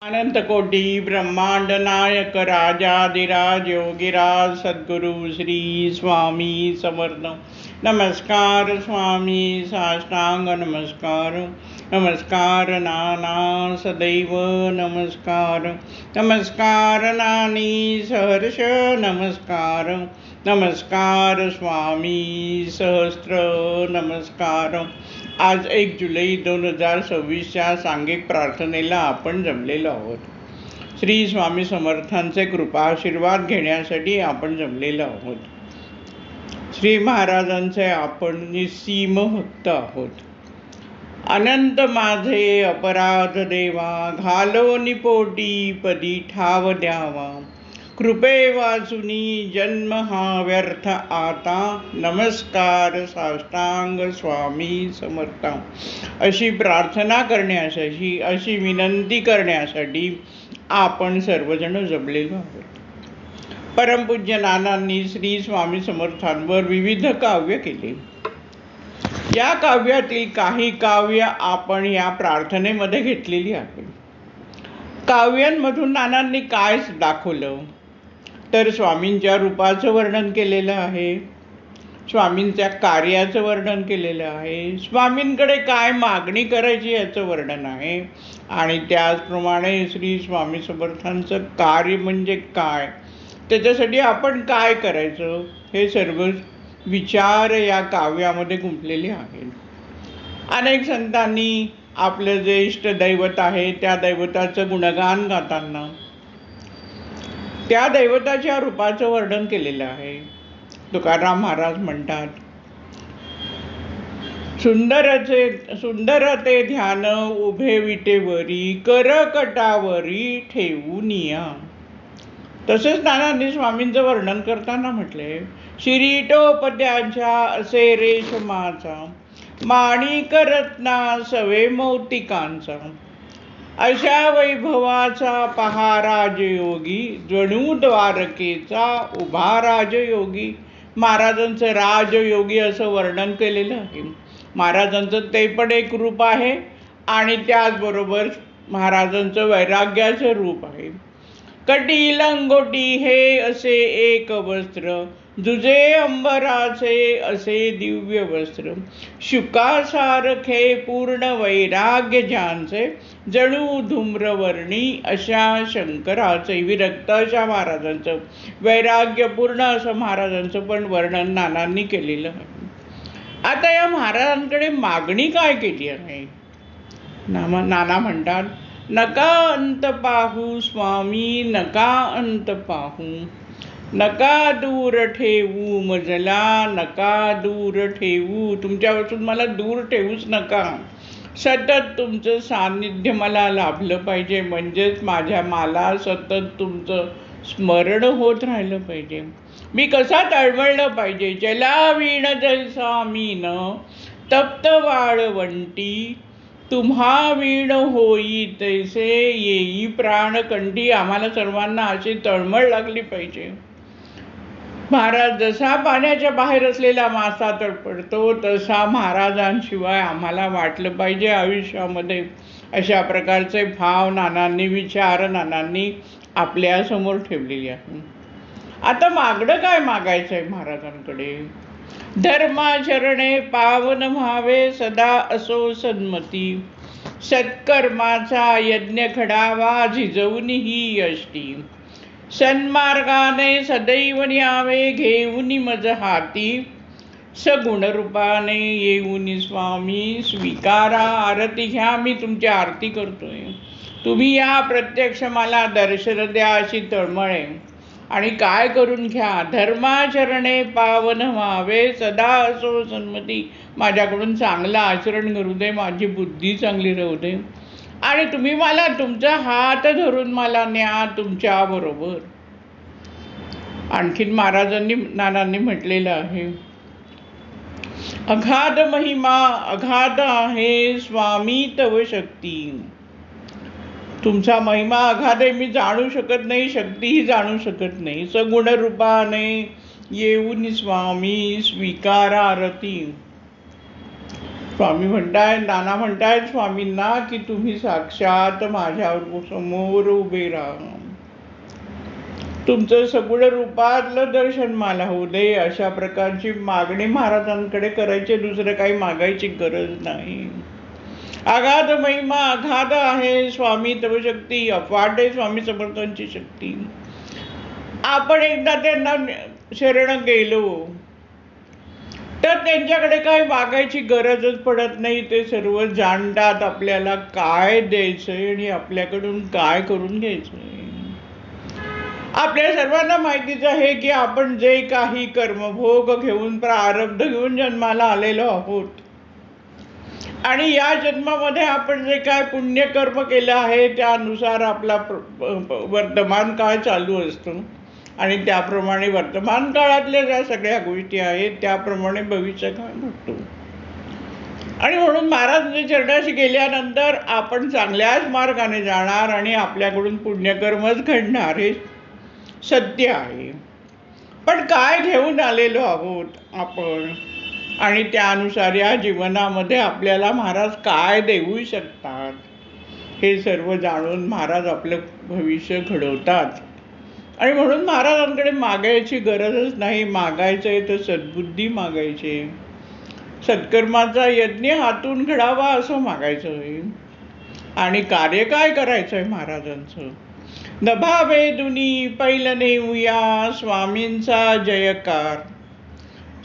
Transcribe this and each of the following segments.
अनंतकोटी ब्रह्मांड नायक राजाधिराज योगीराज सद्गुरु श्री स्वामी समर्थ। नमस्कार स्वामी, साष्टांग नमस्कार। नमस्कार नाना सदैव नमस्कार। नमस्कार नानी सहर्ष नमस्कार। नमस्कार स्वामी सहस्त्र नमस्कार। आज 1 जुलै 2026च्या सांघिक प्रार्थनेला आपण जमलेलो आहोत। श्री स्वामी समर्थांचे कृपाशीर्वाद घेण्यासाठी आपण जमलेलो आहोत। श्री महाराजांचे आपण निस्सीम भक्त आहोत। अनंत माझे अपराध देवा, घालो निपोटी पदी ठाव द्यावा। कृपे वाचुनी जन्म हा व्यर्थ आता, नमस्कार साष्टांग स्वामी समर्था। अशी प्रार्थना करण्यासाठी, अशी विनंती करण्यासाठी आपण सर्वजण जमलेलो आहोत। परमपूज्य नानांनी श्री स्वामी समर्थांवर विविध काव्य केले। या काव्यातील काही काव्य आपण या प्रार्थनेमध्ये घेतलेली आहेत। काव्यांमधून नानांनी काय दाखवलं तर स्वामींच्या रूपाचं वर्णन केलेलं आहे, स्वामींच्या कार्याचं वर्णन केलेलं आहे, स्वामींकडे काय मागणी करायची याचं वर्णन आहे, आणि त्याचप्रमाणे श्री स्वामी समर्थांचं कार्य म्हणजे काय, त्याच्यासाठी आपण काय करायचं, हे सर्व विचार या काव्यामध्ये गुंफलेले आहेत। अनेक संतांनी आपलं जे इष्ट दैवत आहे त्या दैवताचं गुणगान गाताना त्या दैवताच्या रूपाचं वर्णन केलेलं आहे। तुकाराम महाराज म्हणतात, सुंदर ते ध्यान उभे विटेवरी, करकटावरी ठेवूनिया। तसेच नानांनी स्वामींचं वर्णन करताना म्हटले, शिरीटोपद्याच्या असे रेशमाचा, माणिक रत्ना सवे मोतिकांचा। अशा वैभवाचा पहा राजयोगी, जणू द्वारकेचा उभा राजयोगी। महाराजांचं राजयोगी असं वर्णन केलेलं आहे। महाराजांचं ते पण एक रूप आहे आणि त्याचबरोबर महाराजांचं वैराग्याचं रूप आहे। कटी लंगोटी हे असे एक वस्त्र, जुजे अंबराचे असे दिव्य वस्त्र। शुकासारखे पूर्ण वैराग्य ज्यांचे, जणू धूम्रवर्णी अशा शंकराचे। विरक्त अशा महाराजांचं, वैराग्यपूर्ण असं महाराजांचं पण वर्णन नानांनी केलेलं आहे। आता या महाराजांकडे मागणी काय केली आहे? नाना म्हणतात, नका अंत पाहू स्वामी, नका अंत पाहू। नका दूर ठेवू मजला, नका दूर ठेवू। तुमच्यापासून मला दूर ठेवूच नका। सतत तुमचं सान्निध्य मला लाभलं पाहिजे, म्हणजेच मला सतत तुमचं स्मरण होत राहिलं पाहिजे। मी कसा तळमळलं पाहिजे। जला वीण जैसा मीन, तप्त वाळवंटी, तुम्हा वीण होई तैसे येई प्राणकंठी। आम्हाला सर्वांना अशी तळमळ लागली पाहिजे। महाराज जसा पाण्याच्या बाहेर असलेला मासा तडपडतो, तसा महाराजांशिवाय आम्हाला वाटलं पाहिजे आयुष्यामध्ये। अशा प्रकारचे भाव नानांनी, विचार नानांनी आपल्या समोर ठेवलेले आहे। आता मागणं काय मागायचं आहे महाराजांकडे? धर्माचरणे पावन व्हावे सदा असो सन्मती, सत्कर्माचा यज्ञ घडावा झिजवून ही यष्टी। सन्मार्गाने सदैव न्यावे घेऊन मज हाती, सगुण रूपाने येऊन स्वामी स्वीकारा आरती घ्या। मी तुमची आरती करतोय, तुम्ही या प्रत्यक्ष मला दर्शन द्या अशी तळमळ आहे। आणि काय करून घ्या? धर्माचरणे पावन व्हावे सदा असो सन्मती। माझ्याकडून चांगलं आचरण करू दे, माझी बुद्धी चांगली राहू दे, आणि तुम्ही मला तुमचा हात धरून मला न्या तुमच्या बरोबर। आणखीन महाराजांनी, नानांनी म्हटलेलं आहे, अगाध महिमा अगाध आहे स्वामी तव शक्ती। तुमचा महिमा अगाध आहे, मी जाणू शकत नाही, शक्तीही जाणू शकत नाही। सगुण रूपाने येऊन स्वामी स्वीकारा आरती। स्वामी म्हणतायत, नाना म्हणतायत स्वामींना की तुम्ही साक्षात माझ्या समोर उभे राहा, तुमचं सगुण रूपातलं दर्शन मला होऊ दे, अशा प्रकारची मागणी महाराजांकडे करायची, दुसरं काही मागायची गरज नाही. अगाध महिमा अगाध आहे स्वामी तव शक्ती, अफाट आहे स्वामी समर्थांची शक्ती. आपण एकदा त्यांना शरण गेलो तर त्यांच्याकडे काय मागायची गरजच पडत नाही. ते सर्व जाणतात आपल्याला काय द्यायचंय आणि आपल्याकडून काय करून घ्यायचंय. आपल्या सर्वांना माहितीच आहे की आपण जे काही कर्मभोग घेऊन, प्रारब्ध घेऊन जन्माला आलेलो आहोत आणि या जन्मामध्ये आपण जे काय पुण्यकर्म केलं आहे त्यानुसार आपला वर्तमान काळ चालू असतो आणि त्याप्रमाणे वर्तमान काळातल्या ज्या सगळ्या गोष्टी आहेत त्याप्रमाणे भविष्यकाळ घडतो. आणि म्हणून महाराजांच्या चरणाशी गेल्यानंतर आपण चांगल्याच मार्गाने जाणार आणि आपल्याकडून पुण्यकर्मच घडणार हे सत्य आहे. पण काय घेऊन आलेलो आहोत आपण आणि त्यानुसार या जीवनामध्ये आपल्याला महाराज काय देऊ शकतात हे सर्व जाणून महाराज आपलं भविष्य घडवतात. आणि म्हणून महाराजांकडे मागायची गरजच नाही. मागायचंय तर सद्बुद्धी मागायची, सत्कर्माचा यज्ञ हातून घडावा असं मागायचंय. आणि कार्य काय करायचंय महाराजांचं, नभावे दुनी पैल नेऊया स्वामींचा जयकार,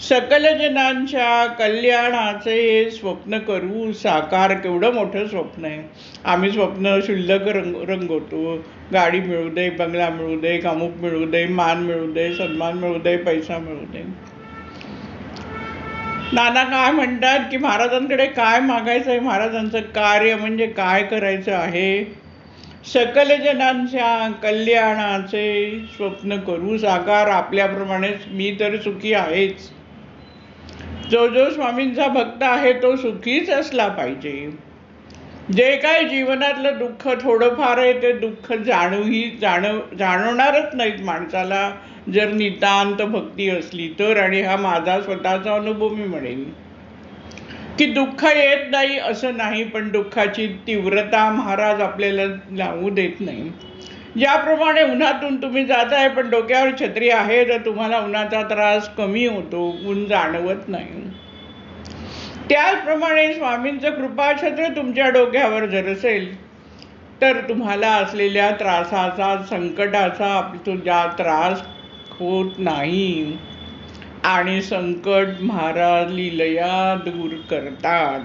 सकल जनांच्या कल्याणाचे स्वप्न करू साकार. केवढं मोठं स्वप्न आहे. आम्ही स्वप्न शुल्लक रंगवतो, गाडी मिळू दे, बंगला मिळू दे, कामुक मिळू दे, मान मिळू दे, सन्मान मिळू दे, पैसा मिळू दे. नाना काय म्हणतात की महाराजांकडे काय मागायचं आहे, महाराजांचं कार्य म्हणजे काय करायचं आहे, सकल जनांच्या कल्याणाचे स्वप्न करू साकार. आपल्याप्रमाणेच मी तर सुखी आहेच, जो जो स्वामींचा भक्त आहे तो सुखीच असला पाहिजे. जे काय जीवनातलं दुःख थोडंफार आहे ते दुःख जाणवणारच नाहीत माणसाला जर नितांत भक्ती असली तर. आणि हा माझा स्वतःचा अनुभव मी म्हणेन की दुःख येत नाही असं नाही, पण दुःखाची तीव्रता महाराज आपल्याला लावू देत नाही. ज्याप्रमाणे उन्हातून तुम्ही जाताय पण डोक्यावर छत्री आहे तर तुम्हाला उन्हाचा त्रास कमी होतो, ऊन जाणवत नाही. त्याचप्रमाणे स्वामींचं कृपाछत्र तुमच्या डोक्यावर जर असेल तर तुम्हाला असलेल्या त्रासाचा, संकटाचा तुझा त्रास होत नाही. आणि संकट महाराज लीलया दूर करतात.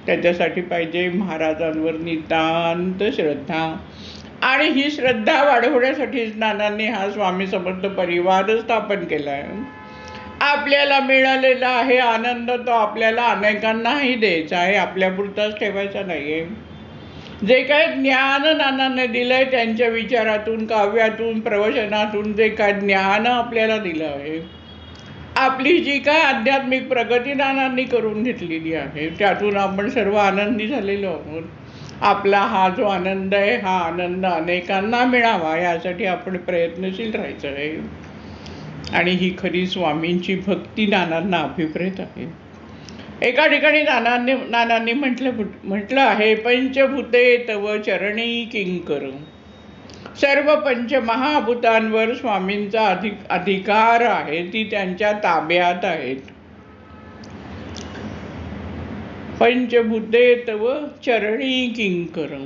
त्याच्यासाठी पाहिजे महाराजांवर नितांत श्रद्धा. आणि ही श्रद्धा वाढवण्यासाठी नानांनी हा स्वामी समर्थ परिवार स्थापन केला आहे. आपल्याला मिळालेला आहे आनंद तो आपल्याला अनेकांनाही द्यायचा आहे, आपल्यापुरताच ठेवायचा नाहीये. जे काही ज्ञान नानांनी दिलंय त्यांच्या विचारातून, काव्यातून, प्रवचनातून जे काय ज्ञान आपल्याला दिलं आहे, आपली जी काय आध्यात्मिक प्रगती नानांनी करून घेतलेली आहे त्यातून आपण सर्व आनंदी झालेलो आहोत. आपला हा जो आनंद आहे हा आनंद अनेकांना मिळावा यासाठी आपण प्रयत्नशील राहायचं आहे. आणि ही खरी स्वामींची भक्ती नानांना अभिप्रेत आहे. एका ठिकाणी नानांनी म्हटलं आहे, पंचभूते तव चरणी किंकर. सर्व पंचमहाभूतांवर स्वामींचा अधिकार आहे, ती त्यांच्या ताब्यात आहेत. पंचभूते तव चरणी किंकर.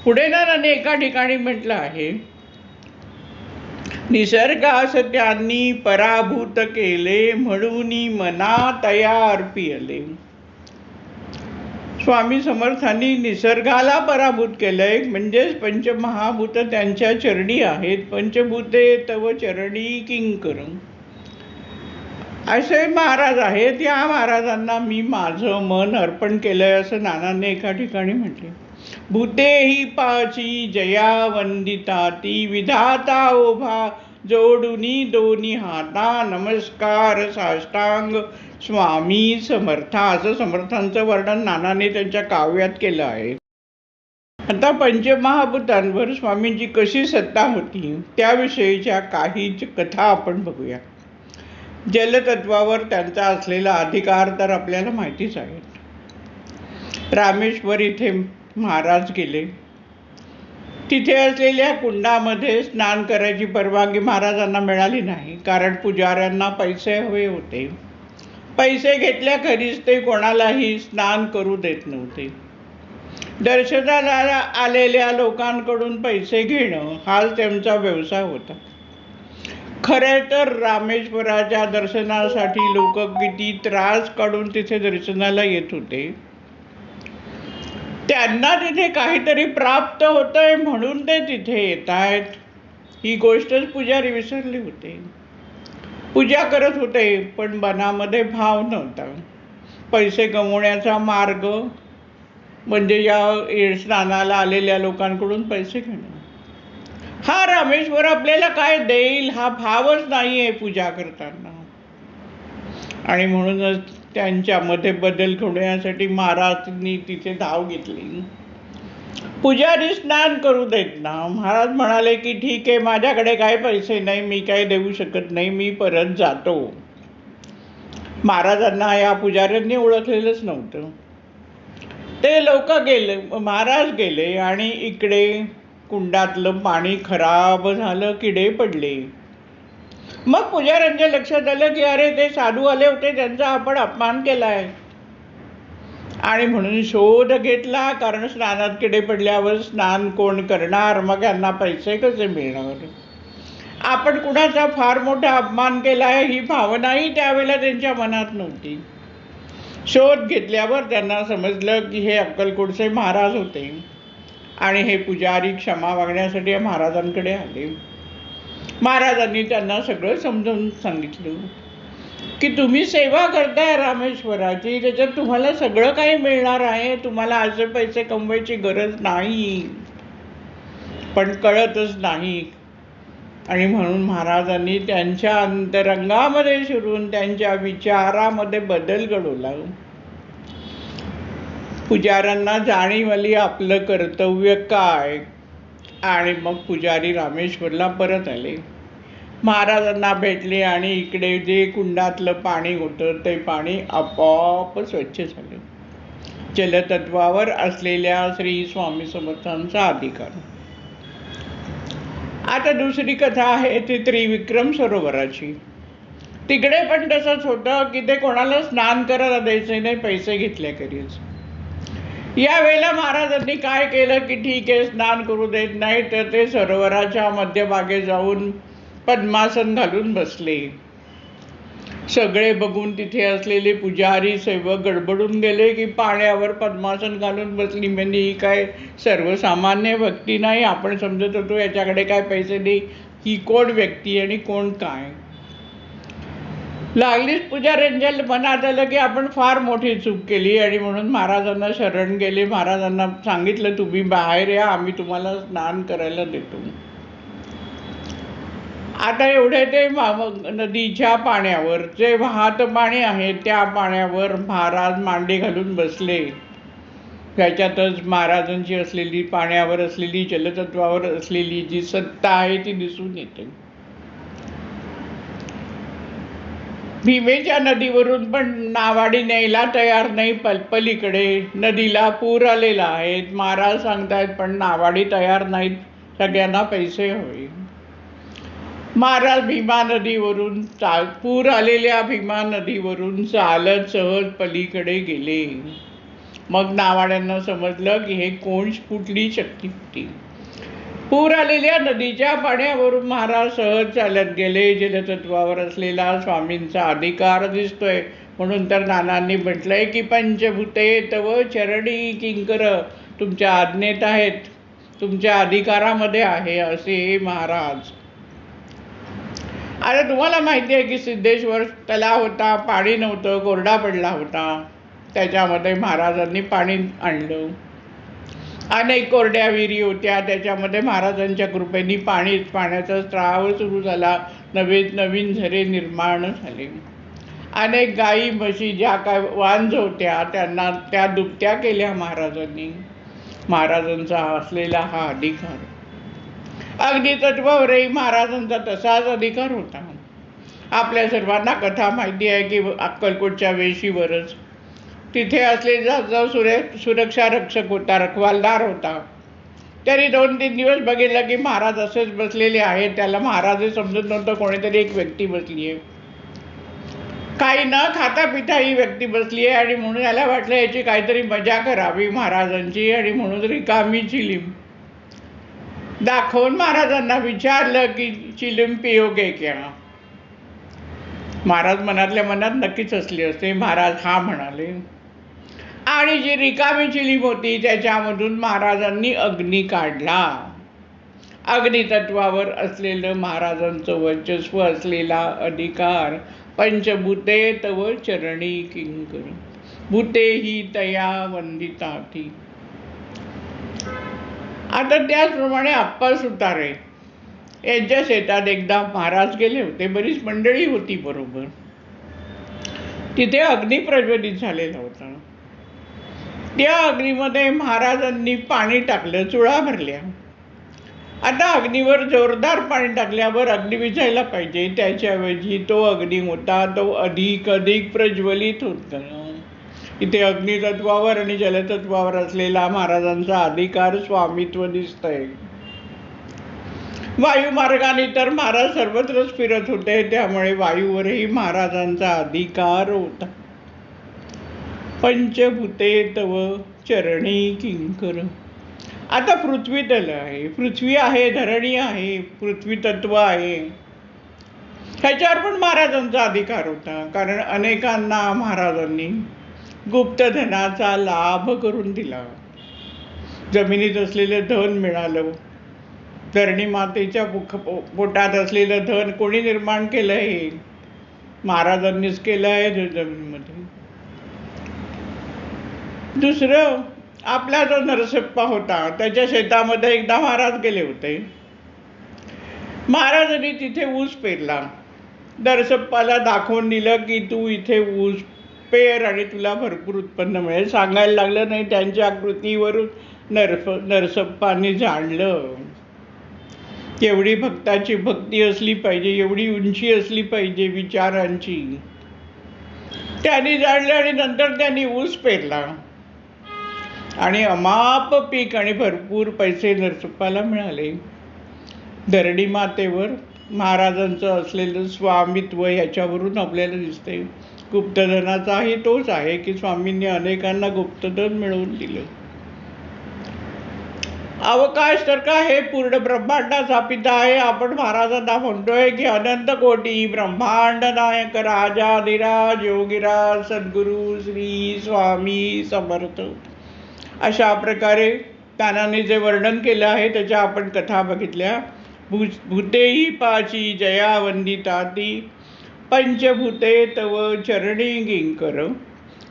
पुढे नानांनी एका ठिकाणी म्हटलं आहे, निसर्गास त्यांनी पराभूत केले म्हणून मना तया अर्पिले. स्वामी समर्थांनी निसर्गाला पराभूत केलंय म्हणजेच पंचमहाभूत त्यांच्या चरणी आहेत. पंचभूते तव चरणी किंकर असे महाराज आहेत. या महाराजांना मी माझं मन अर्पण केलंय असं नानांनी एका ठिकाणी म्हटले. भूते ही पाची जया वंदिता ती विधाता ओभा जोडुनी दोन्ही हाता नमस्कार साष्टांग स्वामी समर्था. असं समर्थांचं वर्णन नानाने त्यांच्या काव्यात केलं आहे. आता पंचमहाभूतांवर स्वामींची कशी सत्ता होती त्याविषयीच्या काही कथा आपण बघूया. जलतत्वावर त्यांचा असलेला अधिकार तर आपल्याला माहितीच आहे. रामेश्वर इथे महाराज गेले. तिथे असलेल्या कुंडामध्ये स्नान करायची परवानगी महाराजांना मिळाली नाही, कारण पुजाऱ्यांना पैसे हवे होते. पैसे घेतल्याखेरीज ते कोणालाही स्नान करू देत नव्हते. दर्शनाला आलेल्या लोकांकडून पैसे घेणं हाच त्यांचा व्यवसाय होता. खरे तर रामेश्वराच्या दर्शनासाठी लोक किती त्रास काढून तिथे दर्शनाला येत होते. त्यांना तिथे काहीतरी प्राप्त होतंय म्हणून ते तिथे येत आहेत, ही गोष्टच पुजारी विसरले होते. पूजा करत होते, पण मनामध्ये भाव नव्हता. पैसे कमवण्याचा मार्ग म्हणजे या स्नानाला आलेल्या लोकांकडून पैसे घेणं. हा रामेश्वर आपल्याला काय देईल हा भावच नाहीये पूजा करताना. आणि म्हणूनच त्यांच्यामध्ये बदल घडवण्यासाठी महाराजांनी तिथे धाव घेतली. पुजारी स्नान करू देत ना. महाराज म्हणाले की ठीक आहे, माझ्याकडे काय पैसे नाही, मी काय देऊ शकत नाही, मी परत जातो. महाराजांना या पुजाऱ्यांनी ओळखलेलंच नव्हतं. ते लोक गेले, महाराज गेले आणि इकडे कुंडातलं पाणी खराब झालं, किडे पडले. मग पुजाऱ्यांच्या लक्षात आलं की अरे ते साधू आले होते, त्यांचा आपण अपमान केलाय. आणि म्हणून शोध घेतला, कारण स्नानात किडे पडल्यावर स्नान कोण करणार, मग यांना पैसे कसे मिळणार. आपण कुणाचा फार मोठा अपमान केलाय ही भावनाही त्यावेळेला त्यांच्या मनात नव्हती. शोध घेतल्यावर त्यांना समजलं की हे अक्कलकोटचे महाराज होते आणि हे पुजारी क्षमा मागण्यासाठी महाराजांकडे आले. महाराजांनी त्यांना सगळं समजावून सांगितलं की तुम्ही सेवा करताय रामेश्वराची, त्याच्यात तुम्हाला सगळं काही मिळणार आहे, तुम्हाला असे पैसे कमवायची गरज नाही, पण कळतच नाही. आणि म्हणून महाराजांनी त्यांच्या अंतरंगामध्ये शिरून त्यांच्या विचारामध्ये बदल घडवला. पुजाऱ्यांना जाणीव आली आपलं कर्तव्य काय. आणि मग पुजारी रामेश्वरला परत आले, महाराजांना भेटले आणि इकडे जे कुंडातलं पाणी होतं ते पाणी आपोआप स्वच्छ झालं. जलतत्वावर असलेल्या श्री स्वामी समर्थांचा अधिकार. आता दुसरी कथा आहे ती त्रिविक्रम सरोवराची. तिकडे पण तसंच होतं की ते कोणाला स्नान करायला द्यायचे नाही पैसे घेतल्याखेरीज. यावेळेला महाराजांनी काय केलं की ठीक आहे, स्नान करू देत नाही, तर ते सरोवराच्या मध्यभागी जाऊन पद्मासन घालून बसले. सगळे बघून तिथे असलेले पुजारी सेवक गडबडून गेले की पाण्यावर पद्मासन घालून बसली म्हणजे ही काय सर्वसामान्य व्यक्ती नाही. आपण समजत होतो याच्याकडे काय पैसे नाही, ही कोण व्यक्ती आणि कोण काय. लागलीच पुजाऱ्यांच्या मनात आलं की आपण फार मोठी चूक केली आणि म्हणून महाराजांना शरण गेले. महाराजांना सांगितलं तुम्ही बाहेर या, आम्ही तुम्हाला स्नान करायला देतो. आता एवढे ते नदीच्या पाण्यावर जे वाहत पाणी आहे त्या पाण्यावर महाराज मांडी घालून बसले. त्याच्यातच महाराजांची असलेली पाण्यावर असलेली जलतत्वावर असलेली जी सत्ता आहे ती दिसून येते. भीमेच्या नदीवरून पण नावाडी न्यायला तयार नाही. पलीकडे नदीला पूर आलेला आहे. महाराज सांगतायत पण नावाडी तयार नाहीत, सगळ्यांना पैसे हवे. महाराज भीमा नदीवरून पूर आलेल्या भीमा नदीवरून चालत सहज पलीकडे गेले. मग नावाड्यांना समजलं की हे कोण कुठली शक्ती होती. पूर आलेल्या नदीच्या पाण्यावरून महाराज सहज चालत गेले. जलतत्वावर असलेला स्वामींचा अधिकार दिसतोय म्हणून तर नानांनी म्हटलंय की पंचभूते तव चरणी किंकर, तुमच्या आज्ञेत आहेत, तुमच्या अधिकारामध्ये आहे असे हे महाराज. आता तुम्हाला माहिती आहे की सिद्धेश्वर तलाव होता, पाणी नव्हतं, कोरडा पडला होता. त्याच्यामध्ये महाराजांनी पाणी आणलं. अनेक कोरड्या विहिरी होत्या, त्याच्यामध्ये महाराजांच्या कृपेने पाण्याचा स्त्राव सुरू झाला. नवीन झरे निर्माण झाले. अनेक गायी म्हशी ज्या काय वांझ होत्या त्यांना त्या दुभत्या केल्या महाराजांनी. महाराजांचा असलेला हा अधिकार, अगदी तत्वावरही महाराजांचा तसाच अधिकार होता. आपल्या सर्वांना कथा माहिती आहे की अक्कलकोटच्या वेशीवरच तिथे असलेला जो सुरक्षा रक्षक होता, रखवालदार होता, त्यांनी 2-3 दिवस बघितलं की महाराज असेच बसलेले आहेत. त्याला महाराज समजत नव्हतं, कोणीतरी एक व्यक्ती बसली आहे. काही न खाता पिता ही व्यक्ती बसली आहे आणि म्हणून याला वाटलं याची काहीतरी मजा करावी महाराजांची, आणि म्हणून रिकामी चिलीम दाखवून महाराजांना विचारलं की चिलीम पियोगे क्या. महाराज मनातल्या मनात नक्कीच असली असते. महाराज हा म्हणाले, आणि जी रिकामी चिलीम होती त्याच्यामधून महाराजांनी अग्नी काढला. अग्नितत्वावर असलेलं महाराजांचं वर्चस्व, असलेला अधिकार. पंचभूते तव चरणी किंकर, भूते ही तया वंदिताती. आता त्याचप्रमाणे अप्पा सुतारे यांच्या शेतात एकदा महाराज गेले होते. बरीच मंडळी होती बरोबर. तिथे अग्नी प्रज्वलित झालेला होता. त्या अग्नीमध्ये महाराजांनी पाणी टाकलं, चुळा भरल्या. आता अग्नीवर जोरदार पाणी टाकल्यावर अग्नी विझायला पाहिजे, त्याच्याऐवजी तो अग्नी होता तो अधिक प्रज्वलित होत. इथे अग्नितत्वावर आणि जलतत्वावर असलेला महाराजांचा अधिकार, स्वामित्व दिसतंय. वायुमार्गाने तर महाराज सर्वत्रच फिरत होते, त्यामुळे वायूवरही महाराजांचा अधिकार होता. पंचभूते तव चरणी किंकर. आता पृथ्वी तल आहे, पृथ्वी आहे, धरणी आहे, पृथ्वी तत्व आहे. ह्याच्यावर पण महाराजांचा अधिकार होता, कारण अनेकांना महाराजांनी गुप्तधनाचा लाभ करून दिला. जमिनीत असलेलं धन मिळालं. धरणी मातेच्या पोटात असलेलं धन कोणी निर्माण केलं आहे? महाराजांनीच केलं आहे जमिनीमध्ये. दुसरं, आपला जो नरसप्पा होता त्याच्या शेतामध्ये एकदा महाराज गेले होते. महाराजांनी तिथे ऊस पेरला. नरसप्पाला दाखवून दिलं की तू इथे ऊस पेर आणि तुला भरपूर उत्पन्न मिळेल. सांगायला लागलं नाही, त्यांच्या कृतीवरून नरसप्पाने जाणलं एवढी भक्ताची भक्ती असली पाहिजे, एवढी उंची असली पाहिजे विचारांची. त्यांनी जाणलं आणि नंतर त्यांनी ऊस पेरला आणि अमाप पीक आणि भरपूर पैसे नरसप्पाला मिळाले. धरणी मातेवर महाराजांचं असलेलं स्वामित्व याच्यावरून आपल्याला दिसते. गुप्तधनाचाही तोच आहे की स्वामींनी अनेकांना गुप्तधन मिळवून दिलं. अवकाश तर का हे पूर्ण ब्रह्मांडाचा पिता आहे. आपण महाराजांना म्हणतोय की अनंत कोटी ब्रह्मांड नायक राजाधिराज योगीराज सद्गुरू श्री स्वामी समर्थ. अशा प्रकारे त्यानाने जे वर्णन केलं आहे त्याच्या आपण कथा बघितल्या. भूतेही पाची जया वंदिताती, पंचभूते तव चरणी किंकर.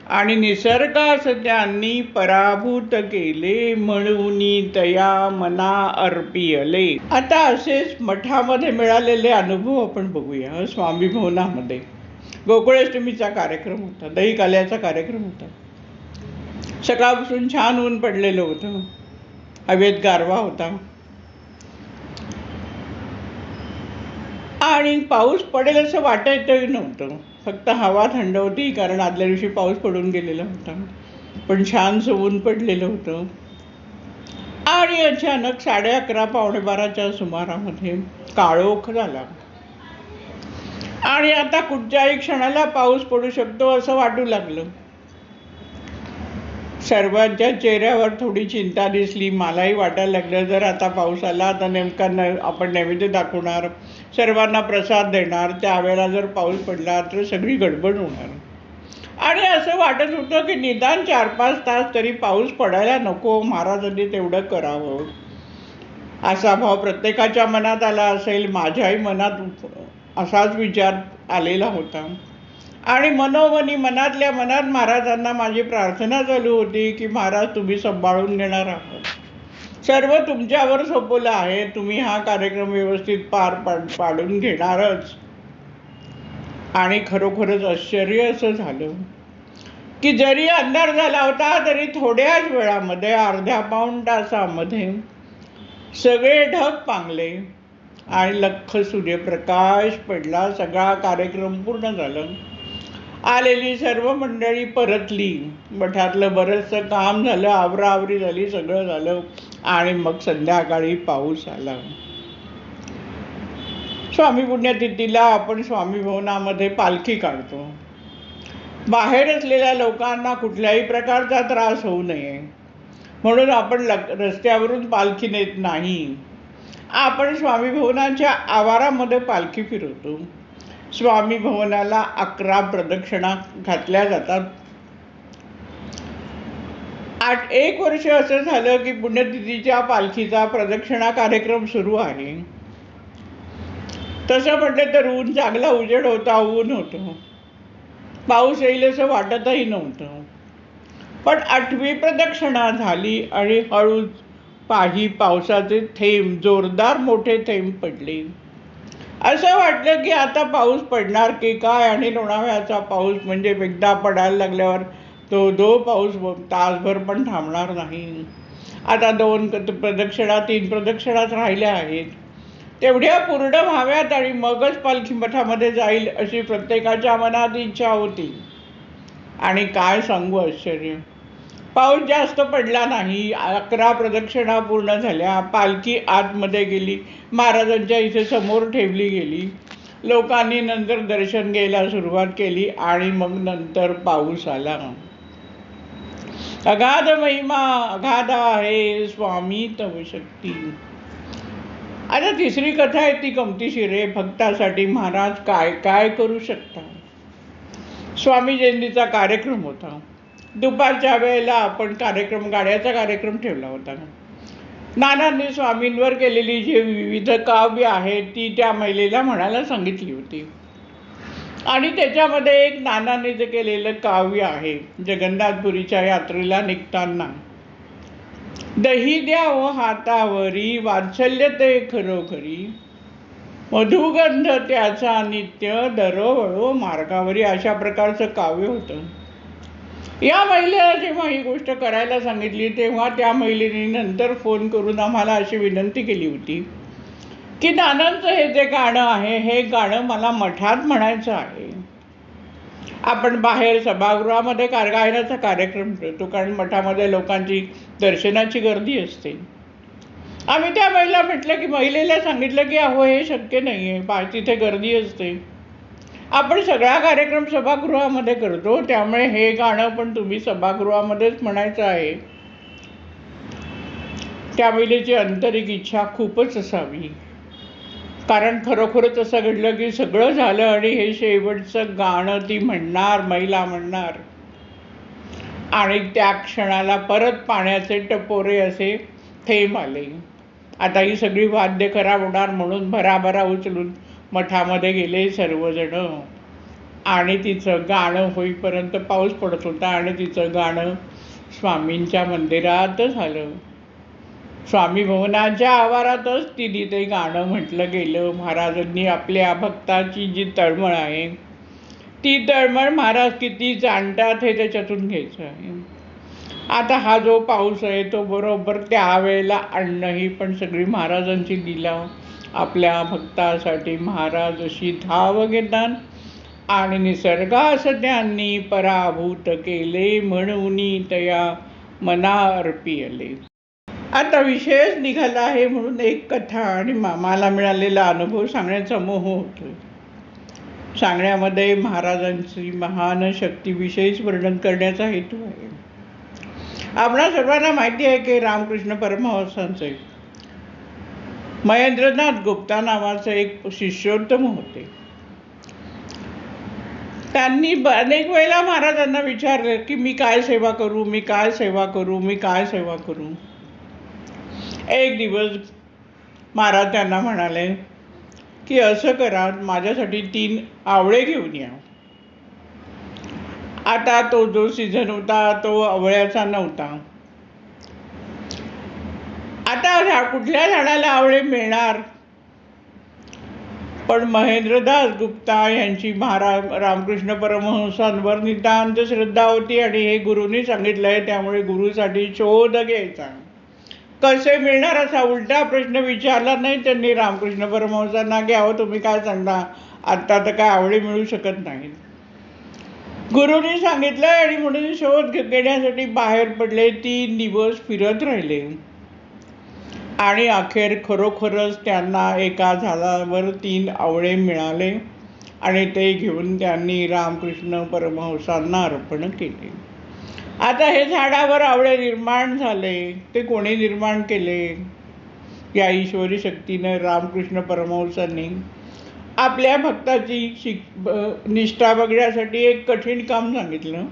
आणि निसर्गास त्यांनी पराभूत केले, म्हणून तया मना अर्पियले. आता असेच मठामध्ये मिळालेले अनुभव आपण बघूया. स्वामी भवनामध्ये गोकुळाष्टमीचा कार्यक्रम होता, दही काल्याचा कार्यक्रम होता. सकाळपासून छान ऊन पडलेलं होतं, हवेत गारवा होता आणि पाऊस पडेल असं वाटायचंही नव्हतं. फक्त हवा थंड होती, कारण आदल्या दिवशी पाऊस पडून गेलेला होता. पण छानसं ऊन पडलेलं होतं. आणि अचानक 11:30 पावणे-12च्या सुमारामध्ये काळोख झाला आणि आता कुठच्याही क्षणाला पाऊस पडू शकतो असं वाटू लागलं. सर्वांच्या चेहऱ्यावर थोडी चिंता दिसली. मलाही वाटायला लागलं जर आता पाऊस आला तर नेमका आपण नैवेद्य दाखवणार, सर्वांना प्रसाद देणार, त्यावेळेला जर पाऊस पडला तर सगळी गडबड होणार. आणि असं वाटत होतं की निदान 4-5 तास तरी पाऊस पडायला नको, महाराजांनी तेवढं करावं असा भाव प्रत्येकाच्या मनात आला असेल. माझ्याही मनात असाच विचार आलेला होता. आणि मनोमनी मनातल्या मनात महाराजांना माझी प्रार्थना चालू होती की महाराज तुम्ही सांभाळून घेणार आहात, सर्व तुमच्यावर सोपवलं आहे, तुम्ही हा कार्यक्रम व्यवस्थित पार पाडून घेणारच. आणि खरोखरच आश्चर्य असं झालं की जरी अंधार झाला होता तरी थोड्याच वेळामध्ये, अर्ध्या-पाऊण तासामध्ये सगळे ढग पांगले आणि लख्ख सूर्यप्रकाश पडला. सगळा कार्यक्रम पूर्ण झाला आलेली सर्व मंडळी परतली. मठातलं बरंचसं काम झालं, आवराआवरी झाली, सगळं झालं आणि मग संध्याकाळी पाऊस आला. स्वामी पुण्यतिथीला आपण स्वामी भवनामध्ये पालखी काढतो. बाहेर असलेल्या लोकांना कुठल्याही प्रकारचा त्रास होऊ नये म्हणून आपण रस्त्यावरून पालखी नेत नाही. आपण स्वामी भवनाच्या आवारामध्ये पालखी फिरवतो. स्वामी भवनाला 11 प्रदक्षिणा घातल्या जातात. 1 वर्ष असं झालं की पुण्यतिथीच्या पालखीचा प्रदक्षिणा कार्यक्रम सुरू आहे. तसं म्हटलं तर चांगला उजेड होता, ऊन होतं, पाऊस येईल असं वाटतही नव्हतं. पण 8वी प्रदक्षिणा झाली आणि हळूच पावसाचे थेंब, जोरदार मोठे थेंब पडले. असं वाटलं की आता पाऊस पडणार की काय, आणि लोणावळ्याचा पाऊस म्हणजे एकदा पडायला लागल्यावर तो पाऊस तासभर पण थांबणार नाही. आता 2 प्रदक्षिणा 3 प्रदक्षिणाच राहिल्या आहेत, तेवढ्या पूर्ण व्हाव्यात आणि मगच पालखी मठामध्ये जाईल अशी प्रत्येकाच्या मनात इच्छा होती. आणि काय सांगू आश्चर्य, पाऊस जास्त पडला नाही. 11 प्रदक्षिणा पूर्ण झाल्या. पालखी आतमध्ये गेली, महाराजांच्या इथे समोर ठेवली गेली. लोकांनी नंतर दर्शन घ्यायला सुरुवात केली आणि मग नंतर पाऊस आला. अगाध महिमा अगाध आहे स्वामी तव शक्ती. आता 3री कथा आहे, ती गमतीशीर आहे. भक्तासाठी महाराज काय काय करू शकतात. स्वामी जयंतीचा कार्यक्रम होता. दुपारच्या वेळेला आपण गाण्याचा कार्यक्रम ठेवला होता. नानांनी स्वामींवर केलेली जी विविध काव्य आहेत ती त्या महिलेला म्हणायला सांगितली होती. आणि त्याच्यामध्ये एक नानांनी जे केलेलं काव्य आहे, जगन्नाथपुरीच्या यात्रेला निघताना, दही द्या व हातावरी, वात्सल्य ते खरोखरी, मधुगंध त्याचा नित्य, दरवळो मार्गावरी, अशा प्रकारचं काव्य होतं. या महिलेला जेव्हा ही गोष्ट करायला सांगितली तेव्हा त्या महिलेने नंतर फोन करून आम्हाला अशी विनंती केली होती की नानांचं हे जे गाणं आहे, हे गाणं मला मठात म्हणायचं आहे. आपण बाहेर सभागृहामध्ये गायनाचा कार्यक्रम ठेवतो, कारण मठामध्ये लोकांची दर्शनाची गर्दी असते. आम्ही त्या महिला म्हटलं की महिलेला सांगितलं की अहो हे शक्य नाही आहे, तिथे गर्दी असते, आपण सगळा कार्यक्रम सभागृहामध्ये करतो, त्यामुळे हे गाणं पण तुम्ही सभागृहामध्येच म्हणायचं आहे. त्या महिलेची आंतरिक इच्छा खूपच असावी, कारण खरोखरच असं घडलं की सगळं झालं आणि हे शेवटचं गाणं ती म्हणणार, महिला म्हणणार, आणि त्या क्षणाला परत पाण्याचे टपोरे असे थेंब आले. आता ही सगळी वाद्य खराब होणार म्हणून भराभरा उचलून मठामध्ये गेले सर्वजण. आणि तिचं गाणं होईपर्यंत पाऊस पडत होता आणि तिचं गाणं स्वामींच्या मंदिरात झालं. स्वामी भवनाच्या आवारातच तिने ते गाणं म्हटलं गेलं. महाराजांनी आपल्या भक्ताची जी तळमळ आहे, ती तळमळ महाराज किती जाणतात हे त्याच्यातून घ्यायचं आहे. आता हा जो पाऊस आहे तो बरोबर त्यावेळेला आणणं ही पण सगळी महाराजांची लीला. आपल्या भक्तासाठी महाराज अशी धाव घेतात आणि निसर्गास त्यांनी पराभूत केले, म्हणून तया मना अर्पिले. आता विषयच निघाला आहे म्हणून एक कथा आणि मला मिळालेला अनुभव सांगण्याचा मोह होतो. सांगण्यामध्ये महाराजांची महान शक्तीविषयीच वर्णन करण्याचा हेतू आहे. आपणा सर्वांना माहिती आहे की रामकृष्ण परमहंसांचे महेंद्रनाथ गुप्ता नावाचे एक शिष्योत्तम होते. त्यांनी अनेक वेळेला महाराजांना विचारले की मी काय सेवा करू, मी काय सेवा करू, मी काय सेवा करू. एक दिवस महाराज त्यांना म्हणाले की असं करा, माझ्यासाठी 3 आवळे घेऊन या. आता तो जो सीझन होता तो आवळ्याचा नव्हता. आता कुठल्या झाडाला आवळे मिळणार. पण महेंद्रदास गुप्ता यांची महाराज रामकृष्ण परमहंसांवर नितांत श्रद्धा होती आणि हे गुरुनी सांगितलंय, त्यामुळे गुरुसाठी शोध घ्यायचा. कसे मिळणार असा उलटा प्रश्न विचारला नाही त्यांनी रामकृष्ण परमहंसांना की अहो तुम्ही काय सांगता, आत्ता तर काय आवळे मिळू शकत नाहीत. गुरुनी सांगितलं आणि म्हणून शोध घेण्यासाठी बाहेर पडले. 3 दिवस फिरत राहिले आणि अखेर खरोखरच त्यांना एका झाडावर 3 आवळे मिळाले आणि ते घेऊन त्यांनी रामकृष्ण परमहंसांना अर्पण केले. आता हे झाडावर आवळे निर्माण झाले, ते कोणी निर्माण केले? या ईश्वरी शक्तीनं रामकृष्ण परमहंसांनी आपल्या भक्ताची निष्ठा बघण्यासाठी एक कठीण काम सांगितलं.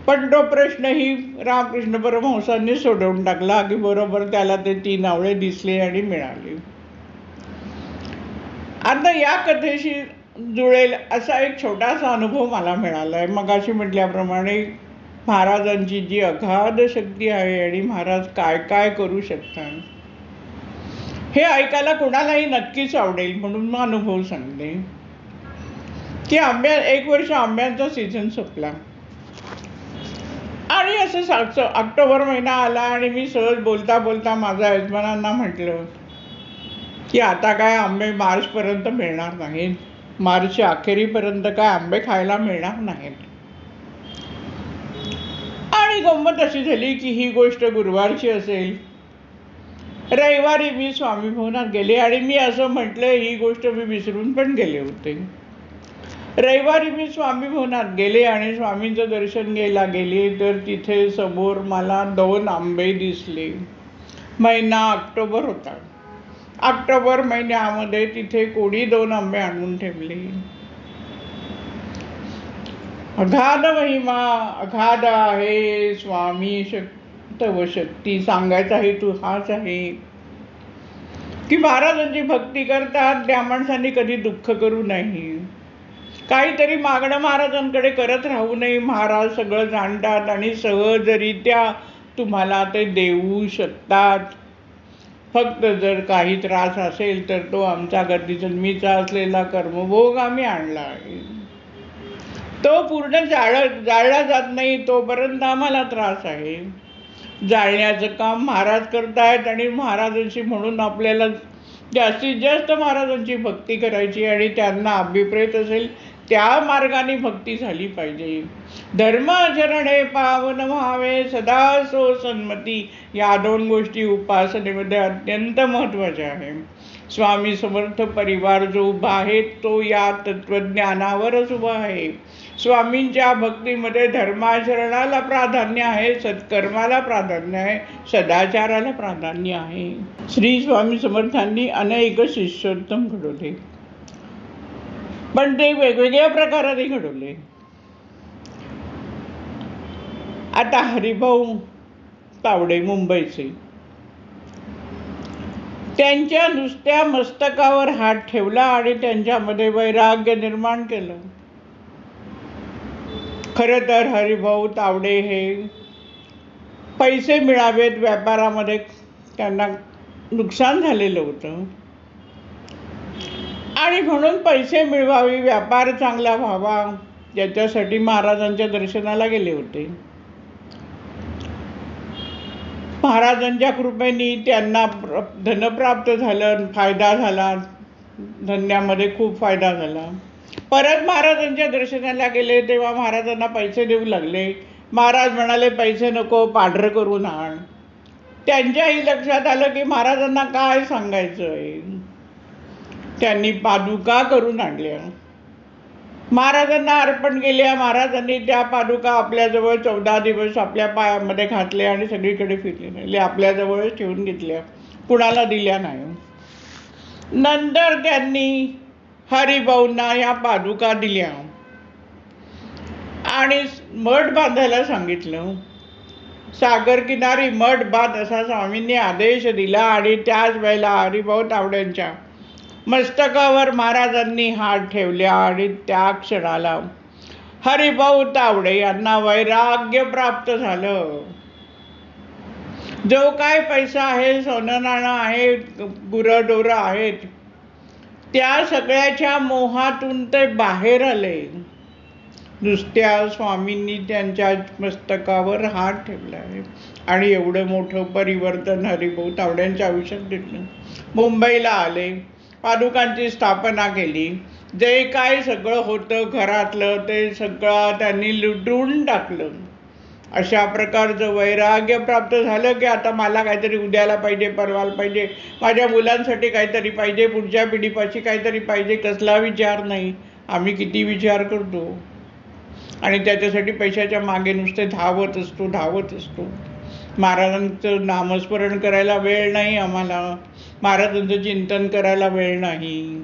पण तो प्रश्नही रामकृष्ण परमहंसांनी सोडवून टाकला की बरोबर त्याला ते 3 आवळे दिसले आणि मिळाले. आता या कथेशी जुळेल असा एक छोटासा अनुभव मला मिळाला आहे. मगाशी म्हटल्याप्रमाणे महाराजांची जी अगाध शक्ती आहे आणि महाराज काय काय करू शकतात हे ऐकायला कोणालाही नक्कीच आवडेल, म्हणून मग अनुभव सांगते की 1 वर्ष आंब्यांचा सीझन संपला आणि असं ऑक्टोबर महिना आला आणि मी सहज बोलता बोलता माझ्या यजमानांना म्हटलं की आता काय आंबे मार्चपर्यंत मिळणार नाहीत, मार्चच्या अखेरीपर्यंत काय आंबे खायला मिळणार नाहीत. आणि गंमत अशी झाली की ही गोष्ट गुरुवारची असेल. रविवारी मी स्वामी भवनात गेले आणि मी असं म्हटलं ही गोष्ट मी विसरून पण गेले होते. रविवारी मी स्वामी भवनात गेले आणि स्वामींचं दर्शन घ्यायला गेले तर तिथे समोर मला 2 आंबे दिसले. महिना ऑक्टोबर होता. ऑक्टोबर महिन्यामध्ये तिथे कोणी 2 आंबे आणून ठेवले. अगाध महिमा, अगाध आहे स्वामी तव शक्ती. सांगायचा हेतू हाच आहे की महाराजांची भक्ती करतात त्या माणसांनी कधी दुःख करू नये, काहीतरी मागणं महाराजांकडे करत राहू नये. महाराज सगळं जाणतात आणि सहजरित्या तुम्हाला ते देऊ शकतात. फक्त जर काही त्रास असेल तर तो आमचा कधी जन्मीचा असलेला कर्मभोग आम्ही आणला आहे, तो पूर्ण जाळला जात नाही तोपर्यंत आम्हाला त्रास आहे. जाळण्याचं काम महाराज करतायत आणि महाराजांशी म्हणून आपल्याला जास्तीत जास्त महाराजांची भक्ती करायची आणि त्यांना अभिप्रेत असेल त्या मार्गाने भक्ती झाली पाहिजे. धर्माचरणे पावन व्हावे सदा सो सन्मती. या 2 गोष्टी उपासनेमध्ये अत्यंत महत्त्वाच्या आहे. स्वामी समर्थ परिवार जो उभा आहे तो या तत्वज्ञानावरच उभा आहे. स्वामींच्या भक्तीमध्ये धर्माचरणाला प्राधान्य आहे, सत्कर्माला प्राधान्य आहे, सदाचाराला प्राधान्य आहे. श्री स्वामी समर्थांनी अनेक शिष्योत्तम घडवले, पण ते वेगवेगळ्या प्रकाराने घडवले. आता हरिभाऊ तावडे मुंबईचे, त्यांच्या नुसत्या मस्तकावर हात ठेवला आणि त्यांच्यामध्ये वैराग्य निर्माण केलं. खरं तर हरिभाऊ तावडे हे पैसे मिळावेत व्यापारामध्ये त्यांना नुकसान झालेलं होतं आणि म्हणून पैसे मिळवावे, व्यापार चांगला व्हावा याच्यासाठी महाराजांच्या दर्शनाला गेले होते. महाराजांच्या कृपेने त्यांना धन प्राप्त झालं, फायदा झाला, धन्यामध्ये खूप फायदा झाला. परत महाराजांच्या दर्शनाला गेले तेव्हा महाराजांना पैसे देऊ लागले. महाराज म्हणाले पैसे नको, पांढरं करून आण. त्यांच्याही लक्षात आलं की महाराजांना काय सांगायचं आहे. त्यांनी पादुका करून आणल्या, महाराजांना अर्पण केल्या. महाराजांनी त्या पादुका आपल्याजवळ 14 दिवस आपल्या पायामध्ये घातल्या आणि सगळीकडे फिरले नाही, आपल्याजवळच ठेवून घेतल्या, कुणाला दिल्या नाही. नंतर त्यांनी हरिभाऊंना या पादुका दिल्या आणि मठ बांधायला सांगितलं. सागर किनारी मठ बांध असा स्वामींनी आदेश दिला आणि त्याच वेळेला हरिभाऊ तावड्यांच्या मस्तकावर महाराजांनी हात ठेवल्या आणि त्या क्षणाला हरिभाऊ तावडे यांना वैराग्य प्राप्त झालं. जो काय पैसा आहे, सोनं नाणं आहे, गुरंढोरं आहेत, त्या सगळ्याच्या मोहातून ते बाहेर आले. नुसत्या स्वामींनी त्यांच्या मस्तकावर हात ठेवला आहे आणि एवढं मोठं परिवर्तन हरिभाऊ तावड्यांच्या आयुष्यात घडलं. मुंबईला आले, पादुकांची स्थापना केली, जे काय सगळं होतं घरातलं ते सगळं त्यांनी लुटून टाकलं. अशा प्रकारचं वैराग्य प्राप्त झालं की आता मला काहीतरी उद्याला पाहिजे, परवाला पाहिजे, माझ्या मुलांसाठी काहीतरी पाहिजे, पुढच्या पिढीपाशी काहीतरी पाहिजे. कसला विचार नाही. आम्ही किती विचार करतो आणि त्याच्यासाठी पैशाच्या मागे नुसते धावत असतो. महाराजांचं नामस्मरण करायला वेळ नाही आम्हाला, महाराजांचं चिंतन करायला वेळ नाही.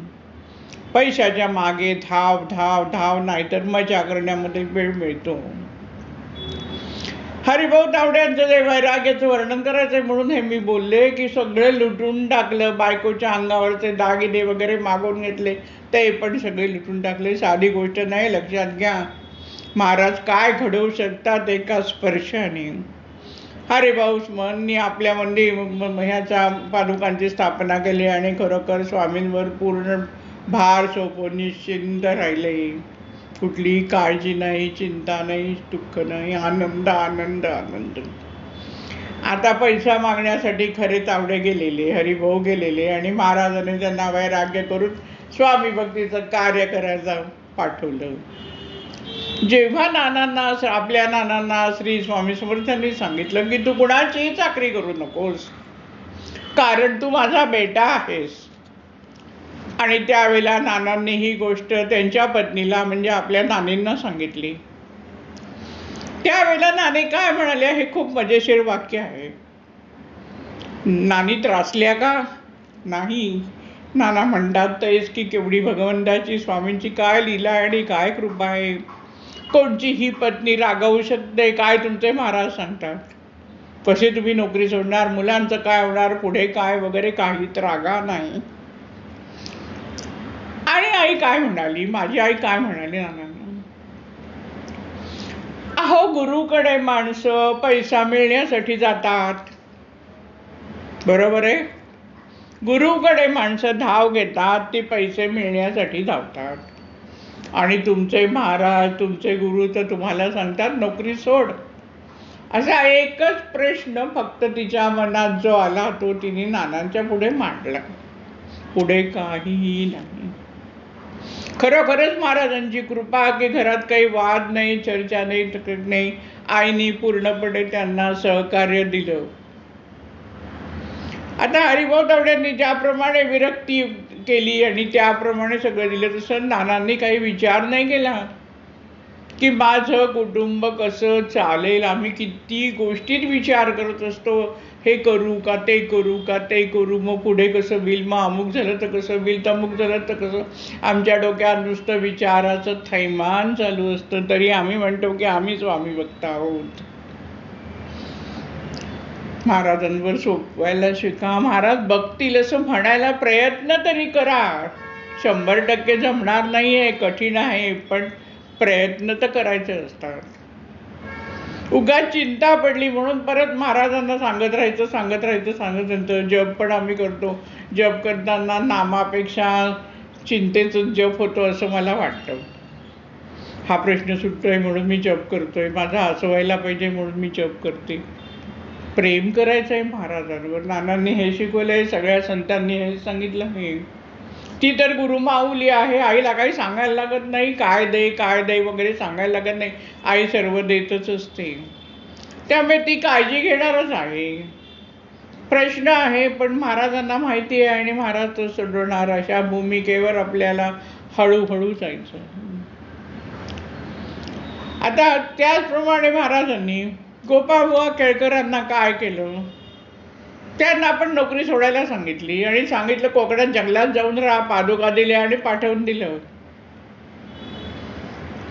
पैशाच्या मागे धाव नाहीतर मजा करण्यामध्ये वेळ मिळतो. हरिभाऊ तावड्यांचं जे वैराग्याचं वर्णन करायचंय म्हणून हे मी बोलले की सगळे लुटून टाकलं. बायकोच्या अंगावरचे दागिने वगैरे मागून घेतले, ते पण सगळे लुटून टाकले. साधी गोष्ट नाही, लक्षात घ्या. महाराज काय घडवू शकतात एका स्पर्शाने. हरिभाऊ स्मरणनी आपल्या मंदिर ह्याच्या पादुकांची स्थापना केली आणि खरोखर स्वामींवर पूर्ण भार सोपवून निश्चिंत राहिले. कुठलीही काळजी नाही, चिंता नाही, दुःख नाही, आनंद. आता पैसा मागण्यासाठी खरे तावडे गेलेले, हरिभाऊ गेलेले आणि महाराजांनी त्यांना वैराग्य करून स्वामी भक्तीचं कार्य करायला पाठवलं. जेव्हा आपल्या नानांना श्री स्वामी समर्थांनी सांगितलं की तू कुणाचीही चाकरी करू नकोस, कारण तू माझा बेटा आहेस. आणि त्यावेळेला नानांनी ही गोष्ट त्यांच्या पत्नीला म्हणजे आपल्या नानींना सांगितली. त्यावेळेला नानी काय म्हणाले, हे खूप मजेशीर वाक्य आहे. नानी त्रासल्या का? नाही. नाना म्हणतात तेच की केवढी भगवंताची स्वामींची काय लीला आणि काय कृपा आहे. कोणचीही पत्नी रागवू शकते, काय तुमचे महाराज सांगतात. कसे तुम्ही नोकरी सोडणार, मुलांचं काय होणार, पुढे काय वगैरे काहीच रागा नाही. आणि आई काय म्हणाली, माझी आई काय म्हणाली नानांना, अहो गुरुकडे माणसं पैसा मिळण्यासाठी जातात. बरोबर आहे. गुरुकडे माणसं धाव घेतात, ती पैसे मिळण्यासाठी धावतात. आणि तुमचे महाराज, तुमचे गुरु तर तुम्हाला सांगतात नोकरी सोड. असा एकच प्रश्न फक्त तिच्या मनात जो आला तो तिने नानांच्या पुढे मांडला. पुढे काहीही नाही. खरोखरच महाराजांची कृपा की घरात काही वाद नाही, चर्चा नाही, तक्रार नाही. आईने पूर्णपणे त्यांना सहकार्य दिलं. आता हरिभाऊ तावड्यांनी ज्याप्रमाणे विरक्ती केली आणि त्याप्रमाणे सगळं दिलं, तसं नानांनी काही विचार नाही केला की माझं कुटुंब कसं चालेल. आम्ही किती गोष्टीत विचार करत असतो, हे करू का, ते करू का, ते करू, मग पुढे कसं होईल, मग अमुक झालं तर कसं होईल, तमुक झालं तर कसं. आमच्या डोक्यात नुसतं विचाराचं थैमान चालू असतं. तरी आम्ही म्हणतो की आम्ही स्वामी भक्त आहोत. महाराजांवर सोपवायला शिका. महाराज बघतील असं म्हणायला प्रयत्न तरी करा. 100% जमणार नाहीये, कठीण आहे, पण प्रयत्न तर करायचे असतात. उगाच चिंता पडली म्हणून परत महाराजांना सांगत राहायचं. जप पण आम्ही करतो. जप करताना नामापेक्षा चिंतेचं जप होतो असं मला वाटतं. हा प्रश्न सुटतोय म्हणून मी जप करतोय, माझा असं व्हायला पाहिजे म्हणून मी जप करते. प्रेम करायचं आहे महाराजांवर. नानांनी हे शिकवलंय, सगळ्या संतांनी हे सांगितलं आहे. ती तर गुरुमाऊली आहे, आईला काही सांगायला लागत नाही. काय दे वगैरे सांगायला लागत नाही. आई सर्व देतच असते. त्यामुळे ती काळजी घेणारच आहे. प्रश्न आहे पण महाराजांना माहिती आहे आणि महाराज तो सोडवणार. अशा भूमिकेवर आपल्याला हळूहळू जायचं. आता त्याचप्रमाणे महाराजांनी गोपाळबुवा केळकरांना काय केलं, त्यांना पण नोकरी सोडायला सांगितली आणि सांगितलं कोकणात जंगलात जाऊन राहा. पादुका दिल्या आणि पाठवून दिलं.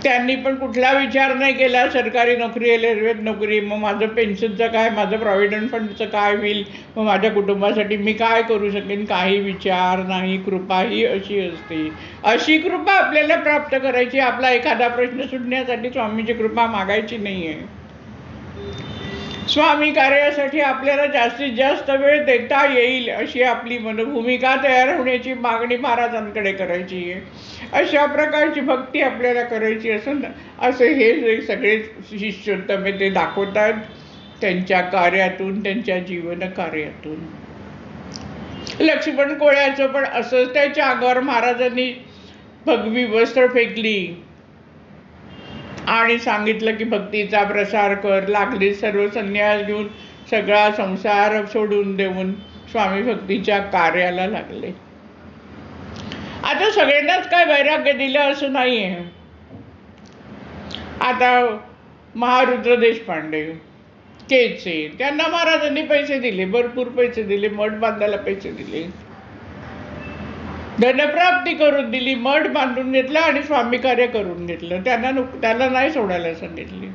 त्यांनी पण कुठला विचार नाही केला, सरकारी नोकरी आहे, रेल्वेत नोकरी, मग माझं पेन्शनचं काय, माझं प्रॉव्हिडंट फंडचं काय होईल, मग माझ्या कुटुंबासाठी मी काय करू शकेन, काही विचार नाही. कृपा ही अशी असते. अशी कृपा आपल्याला प्राप्त करायची. आपला एखादा प्रश्न सुटण्यासाठी स्वामीची कृपा मागायची नाहीये. स्वामी कार्यासाठी आपल्याला जास्तीत जास्त वेळ देता येईल अशी आपली मनोभूमिका तयार होण्याची मागणी महाराजांकडे करायची आहे. अशा प्रकारची भक्ती आपल्याला करायची असं हे जे सगळे शिष्योत्तम ते दाखवतात त्यांच्या कार्यातून, त्यांच्या जीवन कार्यातून. लक्ष्मण कोळ्याचं पण असंच. त्याच्या अंगावर महाराजांनी भगवी वस्त्र फेकली आणि सांगितलं की भक्तीचा प्रसार कर. लागली सर्व संन्यास घेऊन सगळा संसार सोडून देऊन स्वामी भक्तीच्या कार्याला लागले. आता सगळ्यांनाच काय वैराग्य दिलं असं नाहीये. आता महारुद्र देशपांडे, केचे, त्यांना महाराजांनी पैसे दिले, भरपूर पैसे दिले, मठ बांधायला पैसे दिले, धनप्राप्ती करून दिली, मठ बांधून घेतला आणि स्वामी कार्य करून घेतलं. त्याला नाही सोडायला सांगितले.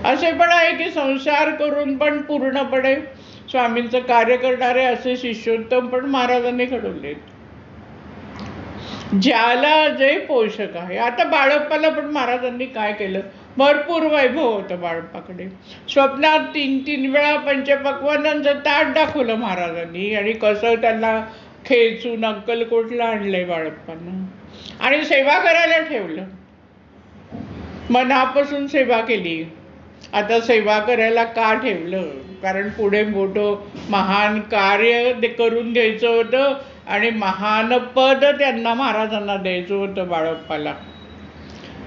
असे पण आहे की संसार करून पण पूर्णपणे स्वामींचं कार्य करणारे असे शिष्योत्तम पण महाराजांनी घडवले, ज्याला जे पोषक आहे. आता बाळप्पाला पण महाराजांनी काय केलं, भरपूर वैभव होतं बाळप्पाकडे. स्वप्नात 3-3 वेळा पंचपक्वान्नांचं ताट दाखवलं महाराजांनी आणि कसं त्यांना खेचून अक्कलकोटला आणलंय बाळप्पांना आणि सेवा करायला ठेवलं. मनापासून सेवा केली. आता सेवा करायला का ठेवलं, कारण पुढे मोठं महान कार्य करून घ्यायचं होतं आणि महान पद त्यांना महाराजांना द्यायचं होतं बाळप्पाला.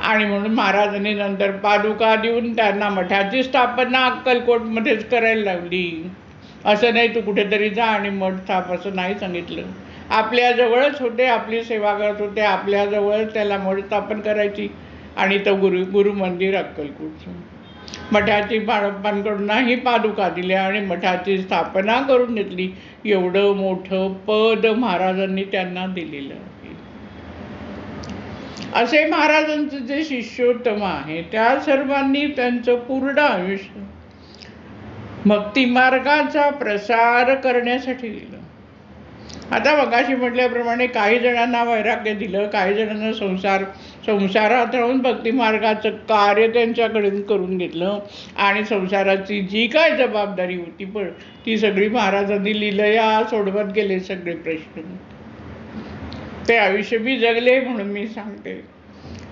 आणि म्हणून महाराजांनी नंतर पादुका देऊन त्यांना मठाची स्थापना अक्कलकोटमध्येच करायला लावली. असं नाही तू कुठेतरी जा आणि मठ स्थाप, असं नाही सांगितलं. आपल्याजवळच होते, आपली सेवा करत होते, आपल्याजवळच त्याला मठ स्थापन करायची आणि तो गुरु मंदिर अक्कलकोटचं. मठाची बाळप्पांकडूनही पादुका दिल्या आणि मठाची स्थापना करून घेतली. एवढं मोठं पद महाराजांनी त्यांना दिलेलं आहे. असे महाराजांचे जे शिष्योत्तम आहे त्या सर्वांनी त्यांचं पूर्ण आयुष्य भक्ती मार्गाचा प्रसार करण्यासाठी दिलं. आता मगाशी म्हटल्याप्रमाणे काही जणांना वैराग्य दिलं, काही जणांना संसारात राहून भक्ती मार्गाचं कार्य त्यांच्याकडून करून घेतलं आणि संसाराची जी काय जबाबदारी होती पण ती सगळी महाराजांनी लीलया सोडवत गेले सगळे प्रश्न. ते आयुष्य बी जगले. म्हणून मी सांगते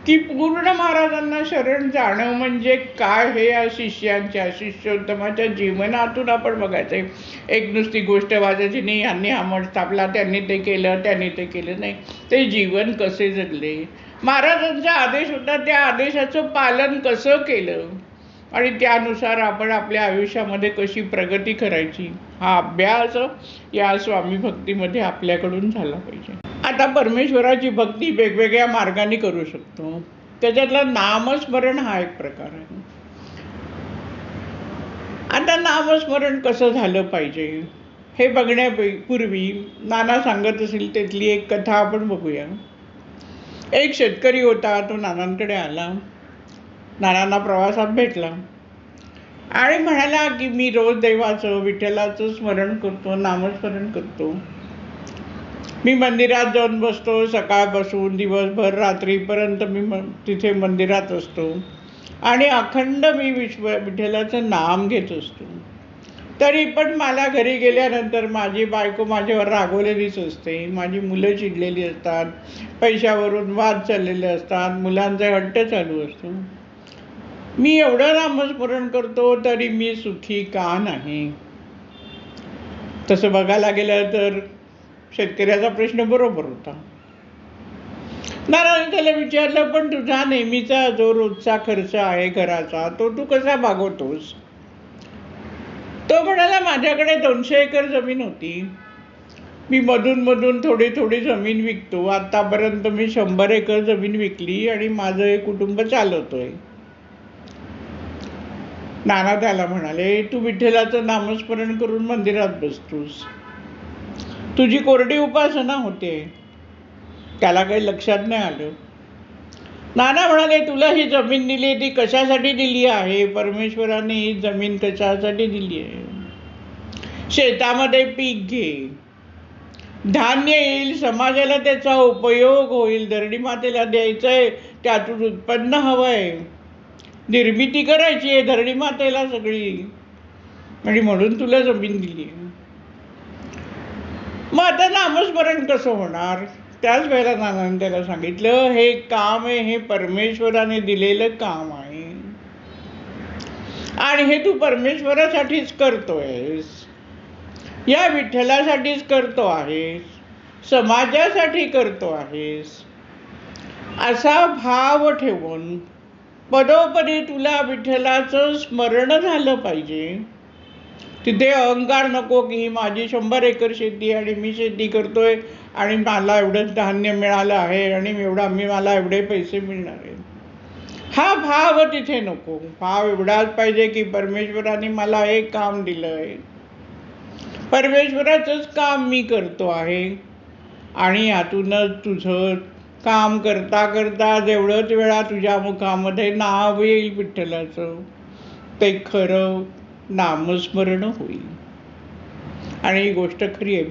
की पूर्ण महाराजांना शरण जाणं म्हणजे काय हे या शिष्योत्तमाच्या जीवनातून आपण बघायचंय. एक नुसती गोष्ट वाचायची नाही, यांनी हा मठ स्थापला, त्यांनी ते केलं, त्यांनी ते केलं नाही. ते जीवन कसे जगले, महाराजांचा आदेश होता त्या आदेशाचं पालन कसं केलं आणि त्यानुसार आपण आपल्या आयुष्यामध्ये कशी प्रगती करायची, हा अभ्यास या स्वामी भक्तीमध्ये आपल्याकडून झाला पाहिजे. आता परमेश्वराची भक्ती वेगवेगळ्या मार्गाने करू शकतो. त्याच्यातलं नामस्मरण हा एक प्रकार आहे. आता नामस्मरण कसं झालं पाहिजे हे बघण्यापूर्वी नाना सांगत असेल त्यातली एक कथा आपण बघूया. एक शेतकरी होता, तो नानांकडे आला, नानांना प्रवासात भेटला आणि म्हणाला की मी रोज देवाचं विठ्ठलाचं स्मरण करतो, नामस्मरण करतो. मी मंदिरात जाऊन बसतो, सकाळपासून दिवसभर रात्रीपर्यंत मी तिथे मंदिरात असतो आणि अखंड मी विठ्ठलाचं नाम घेत असतो. तरी पण मला घरी गेल्यानंतर माझी बायको माझ्यावर रागवलेलीच असते, माझी मुलं चिडलेली असतात, पैशावरून वाद चाललेले असतात, मुलांचा हट्ट चालू असतो. मी एवढं नामस्मरण करतो तरी मी सुखी का नाही. तसं बघायला गेलं तर शेतकऱ्याचा प्रश्न बरोबर होता. नानाने त्याला विचारलं, पण तुझा नेहमीचा जो रोजचा खर्च आहे घराचा तो तू कसा भागवतोस. तो म्हणाला, माझ्याकडे 200 एकर जमीन होती, मी मधून थोडी थोडी जमीन विकतो. आतापर्यंत मी 100 एकर जमीन विकली आणि माझं हे कुटुंब चालवतोय. नाना त्याला म्हणाले, तू विठ्ठलाचं नामस्मरण करून मंदिरात बसतोस, तुझी कोरडी उपासना होते. त्याला काही लक्षात नाही आलं. नाना म्हणाले, तुला ही जमीन दिली ती कशासाठी दिली आहे. परमेश्वराने ही जमीन कशासाठी दिली आहे. शेतामध्ये पीक घे, धान्य येईल, समाजाला त्याचा उपयोग होईल, धरणी मातेला द्यायचंय, त्यातून उत्पन्न हवंय, निर्मिती करायची आहे धरणी मातेला सगळी, आणि म्हणून तुला जमीन दिली आहे. मग आता नामस्मरण कसं होणार. त्याच वेळेला नानाने त्याला सांगितलं, हे काम आहे, हे परमेश्वराने दिलेलं काम आहे आणि हे तू परमेश्वरासाठीच करतोयस, या विठ्ठलासाठीच करतो आहेस, समाजासाठी करतो आहेस. असा भाव ठेवून पदोपदी तुला विठ्ठलाचं स्मरण झालं पाहिजे. तिथे अहंकार नको की ही माझी 100 एकर शेती आणि मी शेती करतोय आणि मला एवढंच धान्य मिळालं आहे आणि मला एवढे पैसे मिळणार आहेत. हा भाव तिथे नको. भाव एवढाच पाहिजे की परमेश्वराने मला हे काम दिलंय, परमेश्वराचंच काम मी करतो आहे आणि यातूनच तुझं काम करता करता जेवढंच वेळा तुझ्या मुखामध्ये नाव येईल विठ्ठलाचं, ते खरं नामस्मरण होईल. आणि ही गोष्ट खरी आहे.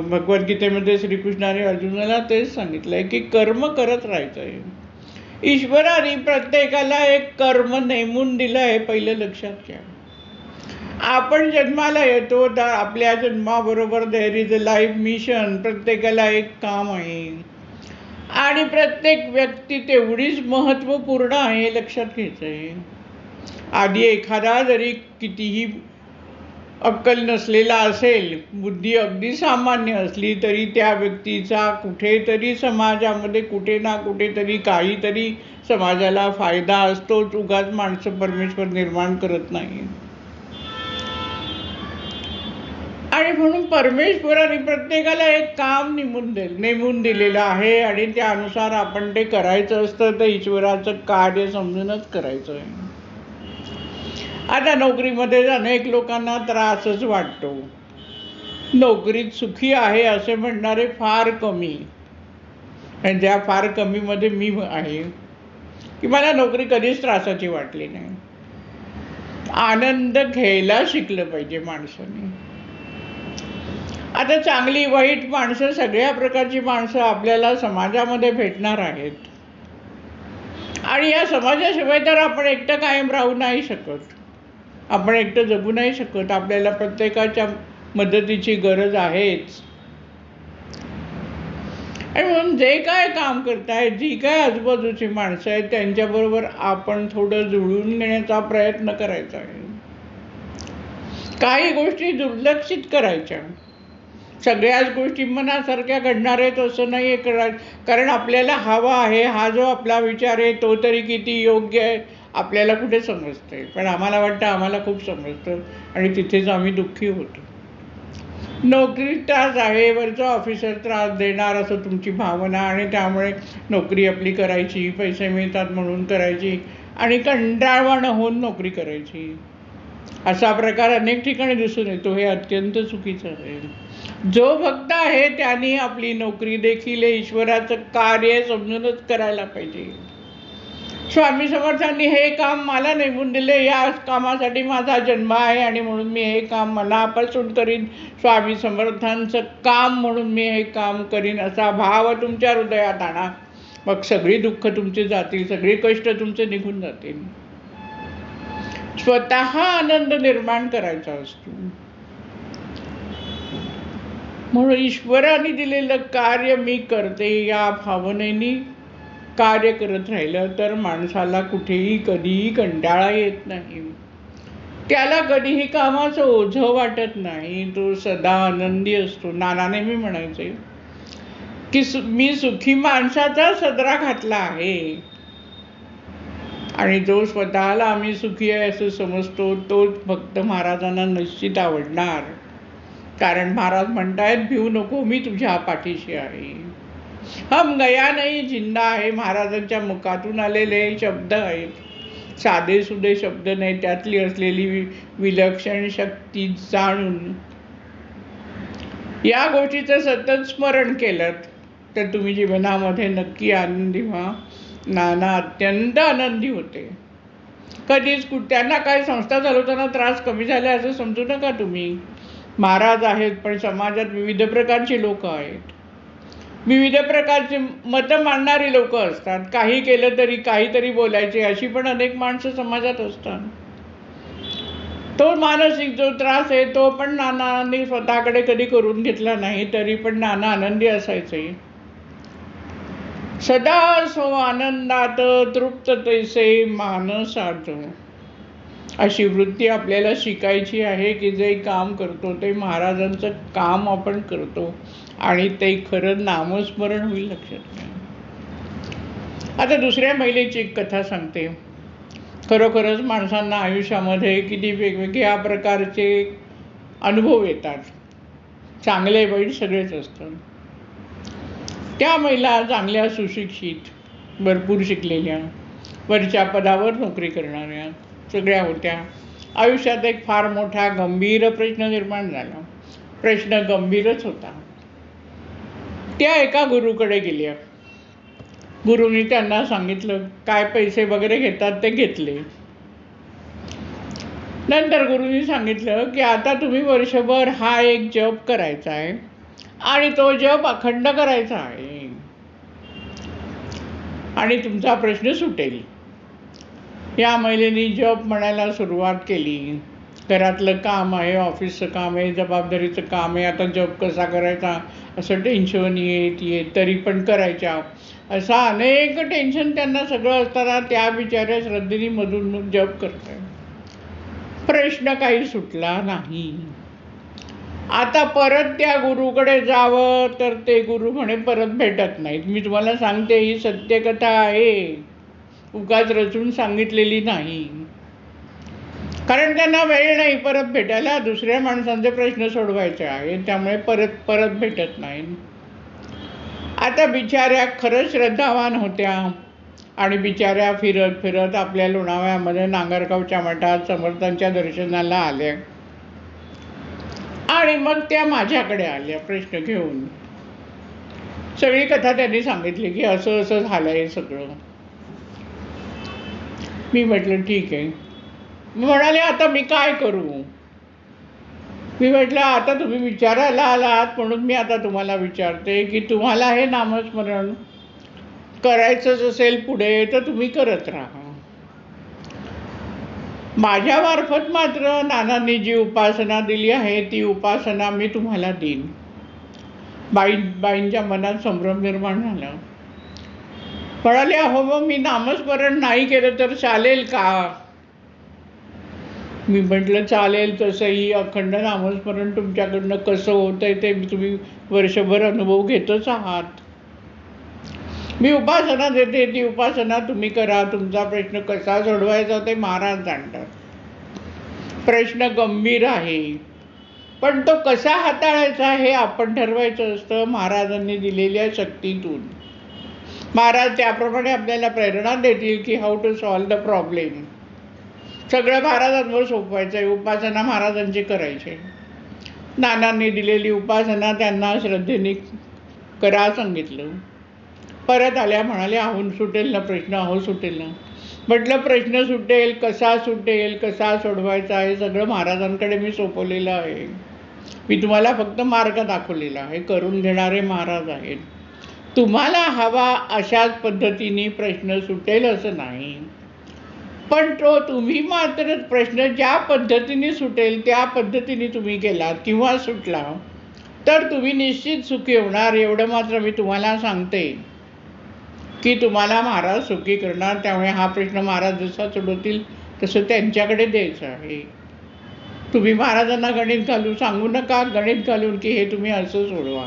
भगवद्गीतेमध्ये श्रीकृष्णाने अर्जुनाला तेच सांगितलंय की कर्म करत राहायचंय. ईश्वराने प्रत्येकाला एक कर्म नेमून दिलं आहे, पहिलं लक्षात घ्या. आपण जन्माला येतो तर आपल्या जन्माबरोबर there is a life mission. प्रत्येकाला एक काम आहे आणि प्रत्येक व्यक्ती तेवढीच महत्त्वपूर्ण आहे, हे लक्षात घ्यायचं आहे. आधी एखादा जरी कितीही अक्कल नसलेला असेल, बुद्धी अगदी सामान्य असली तरी त्या व्यक्तीचा कुठेतरी समाजामध्ये कुठे ना कुठेतरी काहीतरी समाजाला फायदा असतोच. उगाच माणसं परमेश्वर निर्माण करत नाही. आणि म्हणून परमेश्वराने प्रत्येकाला एक काम नेमून दिलेलं आहे आणि त्यानुसार आपण ते करायचं असतं. तर ईश्वराचं कार्य समजूनच करायचं आहे. आता नोकरीमध्ये अनेक लोकांना त्रासच वाटतो. नोकरीत सुखी आहे असे म्हणणारे फार कमी. आणि त्या फार कमीमध्ये मी आहे की मला नोकरी कधीच त्रासाची वाटली नाही. आनंद घ्यायला शिकलं पाहिजे माणसाने. आता चांगली वाईट माणसं, सगळ्या प्रकारची माणसं आपल्याला समाजामध्ये भेटणार आहेत आणि या समाजाशिवाय तर आपण एकटं कायम राहू नाही शकत, आपण एकटं जगू नाही शकत. आपल्याला प्रत्येकाच्या मदतीची गरज आहेच. आणि म्हणून जे काय काम करतायत, जी काय आजूबाजूची माणसं आहेत, त्यांच्याबरोबर आपण थोडं जुळून घेण्याचा प्रयत्न करायचा आहे. काही गोष्टी दुर्लक्षित करायच्या. सगळ्याच गोष्टी मनासारख्या घडणार आहेत असं नाही आहे. कारण आपल्याला हवा आहे, हा जो आपला विचार आहे तो तरी किती योग्य आहे आपल्याला कुठे समजतंय. पण आम्हाला वाटतं आम्हाला खूप समजतं आणि तिथेच आम्ही दुःखी होतो. नोकरी त्रास आहे, वरचा ऑफिसर त्रास देणार असं तुमची भावना आणि त्यामुळे नोकरी आपली करायची, पैसे मिळतात म्हणून करायची आणि कंटाळवाणं होऊन नोकरी करायची. असा प्रकार अनेक ठिकाणी दिसून येतो. हे अत्यंत चुकीचं आहे. जो भक्त आहे त्याने आपली नोकरी देखील ईश्वराचं कार्य समजूनच करायला पाहिजे. स्वामी समर्थांनी हे काम मला नेमून दिले, या कामासाठी माझा जन्म आहे आणि म्हणून मी हे काम मनापासून करीन. स्वामी समर्थांचं काम म्हणून मी हे काम करीन असा भाव तुमच्या हृदयात आणा. मग सगळी दुःख तुमची जातील, सगळे कष्ट तुमचे निघून जातील. स्वतः आनंद निर्माण करायचा असतो. म्हणून ईश्वराने दिलेलं कार्य मी करते या भावनेने कार्य करत राहिलं तर माणसाला कुठेही कधीही कंटाळा येत नाही. त्याला कधीही कामाचं ओझं वाटत नाही. तो सदा आनंदी असतो. नानाने मी म्हणायचे की मी सुखी माणसाचा सदरा घातला आहे आणि जो स्वतःला आम्ही सुखी आहे असं समजतो तोच भक्त महाराजांना निश्चित आवडणार. कारण महाराज म्हणतायत, भिवू नको, मी तुझ्या पाठीशी आहे. हम गया नाही जिंदा आहे महाराजांच्या मुखातून आलेले शब्द आहेत. साधे सुधे शब्द नाही, त्यातली असलेली विलक्षण शक्ती जाणून या गोष्टीचं सतत स्मरण केलं तर तुम्ही जीवनामध्ये नक्की आनंदी व्हा. नाना अत्यंत आनंदी होते. कधीच त्यांना काय संस्था चालवताना त्रास कमी झाला असं समजू नका तुम्ही. महाराज आहेत पण समाजात विविध प्रकारची लोक आहेत, विविध प्रकारचे मतं मांडणारी लोक असतात. काही केलं तरी काहीतरी बोलायचे अशी पण अनेक माणसं समाजात असतात. तो मानसिक जो त्रास आहे तो पण नानांनी स्वतःकडे कधी करून घेतला नाही, तरी पण नाना आनंदी असायचे. सदा सो आनंदात तृप्त तैसे मान साधो. अशी वृत्ती आपल्याला शिकायची आहे की जे काम करतो ते महाराजांचं काम आपण करतो आणि ते खरं नामस्मरण होईल. लक्षात घ्या. आता दुसऱ्या महिलेची एक कथा सांगते. खरोखरच माणसांना आयुष्यामध्ये किती वेगवेगळ्या प्रकारचे अनुभव येतात, चांगले वाईट सगळेच असतात. त्या महिला चांगल्या सुशिक्षित, भरपूर शिकलेल्या, वरच्या पदावर नोकरी करणाऱ्या सगळ्या होत्या. आयुष्यात एक फार मोठा गंभीर प्रश्न निर्माण झाला. प्रश्न गंभीरच होता. त्या एका गुरुकडे गेल्या. गुरुनी त्यांना सांगितलं, काय पैसे वगैरे घेतात ते घेतले. नंतर गुरुनी सांगितलं की आता तुम्ही वर्षभर हा एक जप करायचा आहे आणि तो जप अखंड करायचा आहे आणि तुमचा प्रश्न सुटेल. या महिलेने जप म्हणायला सुरुवात केली. घरातलं काम आहे, ऑफिसचं काम आहे, जबाबदारीचं काम आहे, आता जप कसा करायचा असं टेन्शन येत तरी पण करायच्या. असा अनेक टेन्शन त्यांना सगळं असताना त्या बिचाऱ्या श्रद्धेने मधून जप करतात. प्रश्न काही सुटला नाही. आता परत त्या गुरुकडे जावं तर ते गुरु म्हणे परत भेटत नाहीत. मी तुम्हाला सांगते, ही सत्यकथा आहे, उगाच रचून सांगितलेली नाही. कारण त्यांना वेळ नाही परत भेटायला, दुसऱ्या माणसांचे प्रश्न सोडवायचे आहेत, त्यामुळे परत भेटत नाही. आता बिचाऱ्या खरंच श्रद्धावान होत्या आणि बिचाऱ्या फिरत फिरत आपल्या लोणावळ्यामध्ये नांगरगावच्या मठात समर्थांच्या दर्शनाला आल्या आणि मग त्या माझ्याकडे आल्या प्रश्न घेऊन. सगळी कथा त्यांनी सांगितली की असं असं झालंय सगळं. मी म्हटलं ठीक आहे. म्हणाले आता मी काय करू. मी म्हटलं आता तुम्ही विचारायला आलात म्हणून मी आता तुम्हाला विचारते की तुम्हाला हे नामस्मरण करायचंच असेल पुढे तर तुम्ही करत राहा. माझ्यामार्फत मात्र नानांनी जी उपासना दिली आहे ती उपासना मी तुम्हाला देईन. बाईंच्या मनात संभ्रम निर्माण झाला. म्हणाले अहो मग मी नामस्मरण नाही केलं तर चालेल का. मी म्हटलं चालेल, तसंही अखंड नामस्मरण तुमच्याकडनं कसं होतंय ते तुम्ही वर्षभर अनुभव घेतच आहात. मी उपासना देते, ती उपासना तुम्ही करा. तुमचा प्रश्न कसा सोडवायचा ते महाराज जाणतात. प्रश्न गंभीर आहे पण तो कसा हाताळायचा हे आपण ठरवायचं असतं महाराजांनी दिलेल्या शक्तीतून. महाराज त्याप्रमाणे आपल्याला प्रेरणा देतील की how to solve the problem. सगळं महाराजांवर सोपवायचं आहे. उपासना महाराजांची करायची. नानांनी दिलेली उपासना त्यांना श्रद्धेने करा सांगितलं. परत आल्या, म्हणाल्या अहो सुटेल ना प्रश्न, अहो सुटेल ना. म्हटलं प्रश्न सुटेल, कसा सोडवायचा आहे सगळं महाराजांकडे मी सोपवलेलं आहे. मी तुम्हाला फक्त मार्ग दाखवलेला आहे. करून घेणारे महाराज आहेत. तुम्हाला हवा अशाच पद्धतीने प्रश्न सुटेल असं नाही, पण तो तुम्ही मात्र प्रश्न ज्या पद्धतीने सुटेल त्या पद्धतीने तुम्ही केलात किंवा सुटला तर तुम्ही निश्चित सुखी होणार. एवढं मात्र मी तुम्हाला सांगते की तुम्हाला महाराज सुखी करणार. त्यामुळे हा प्रश्न महाराज जसा सोडवतील तसं त्यांच्याकडे द्यायचं आहे. तुम्ही महाराजांना गणित घालू सांगू नका, गणित घालून की हे तुम्ही असं सोडवा.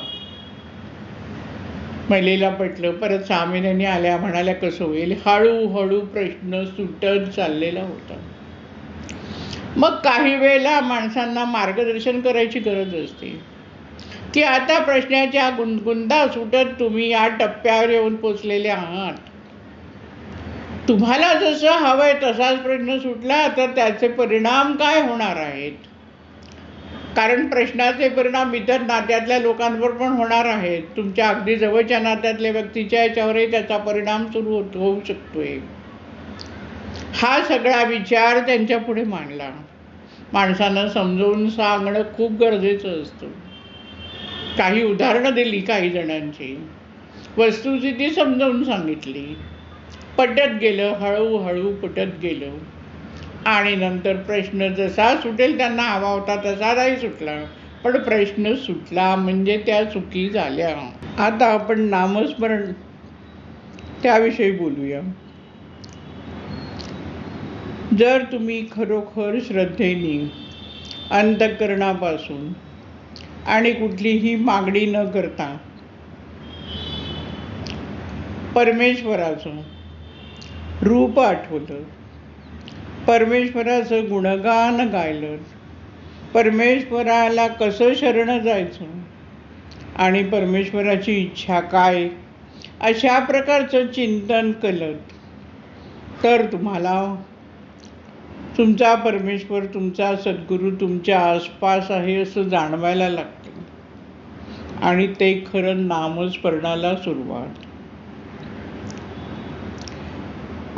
महिलेला पटलं. परत 6 महिन्यांनी आल्या, म्हणाल्या कसं होईल. हळूहळू प्रश्न सुटत चाललेला होता. मग काही वेळेला माणसांना मार्गदर्शन करायची गरज असते की आता प्रश्नाच्या गुंता सुटत तुम्ही या टप्प्यावर येऊन पोचलेले आहात. तुम्हाला जसं हवंय तसाच प्रश्न सुटला तर त्याचे परिणाम काय होणार आहेत. कारण प्रश्नाचे परिणाम इतर नात्यातल्या लोकांवर पण होणार आहेत. तुमच्या अगदी जवळच्या नात्यातल्या व्यक्तीच्या याच्यावरही त्याचा परिणाम सुरू होऊ शकतोय. हा सगळा विचार त्यांच्या पुढे मांडला. माणसांना समजावून सांगणं खूप गरजेचं असतं. काही उदाहरणं दिली काही जणांची, वस्तुस्थिती समजावून सांगितली. पटत गेलं, हळूहळू पटत गेलं आणि नंतर प्रश्न जसा सुटेल त्यांना हवा होता तसा नाही सुटला, पण प्रश्न सुटला म्हणजे त्या चुकी झाल्या. आता आपण नामस्मरण त्याविषयी बोलूया. जर तुम्ही खरोखर श्रद्धेने अंतःकरणापासून आणि कुठलीही मागणी न करता परमेश्वराचं रूप आठवलं, परमेश्वराचं गुणगान गायलं, परमेश्वराला कसं शरण जायचं आणि परमेश्वराची इच्छा काय अशा प्रकारचं चिंतन केलं तर तुम्हाला तुमचा परमेश्वर, तुमचा सद्गुरू तुमच्या आसपास आहे असं जाणवायला लागतं आणि ते खरं नामस्मरणाला सुरुवात.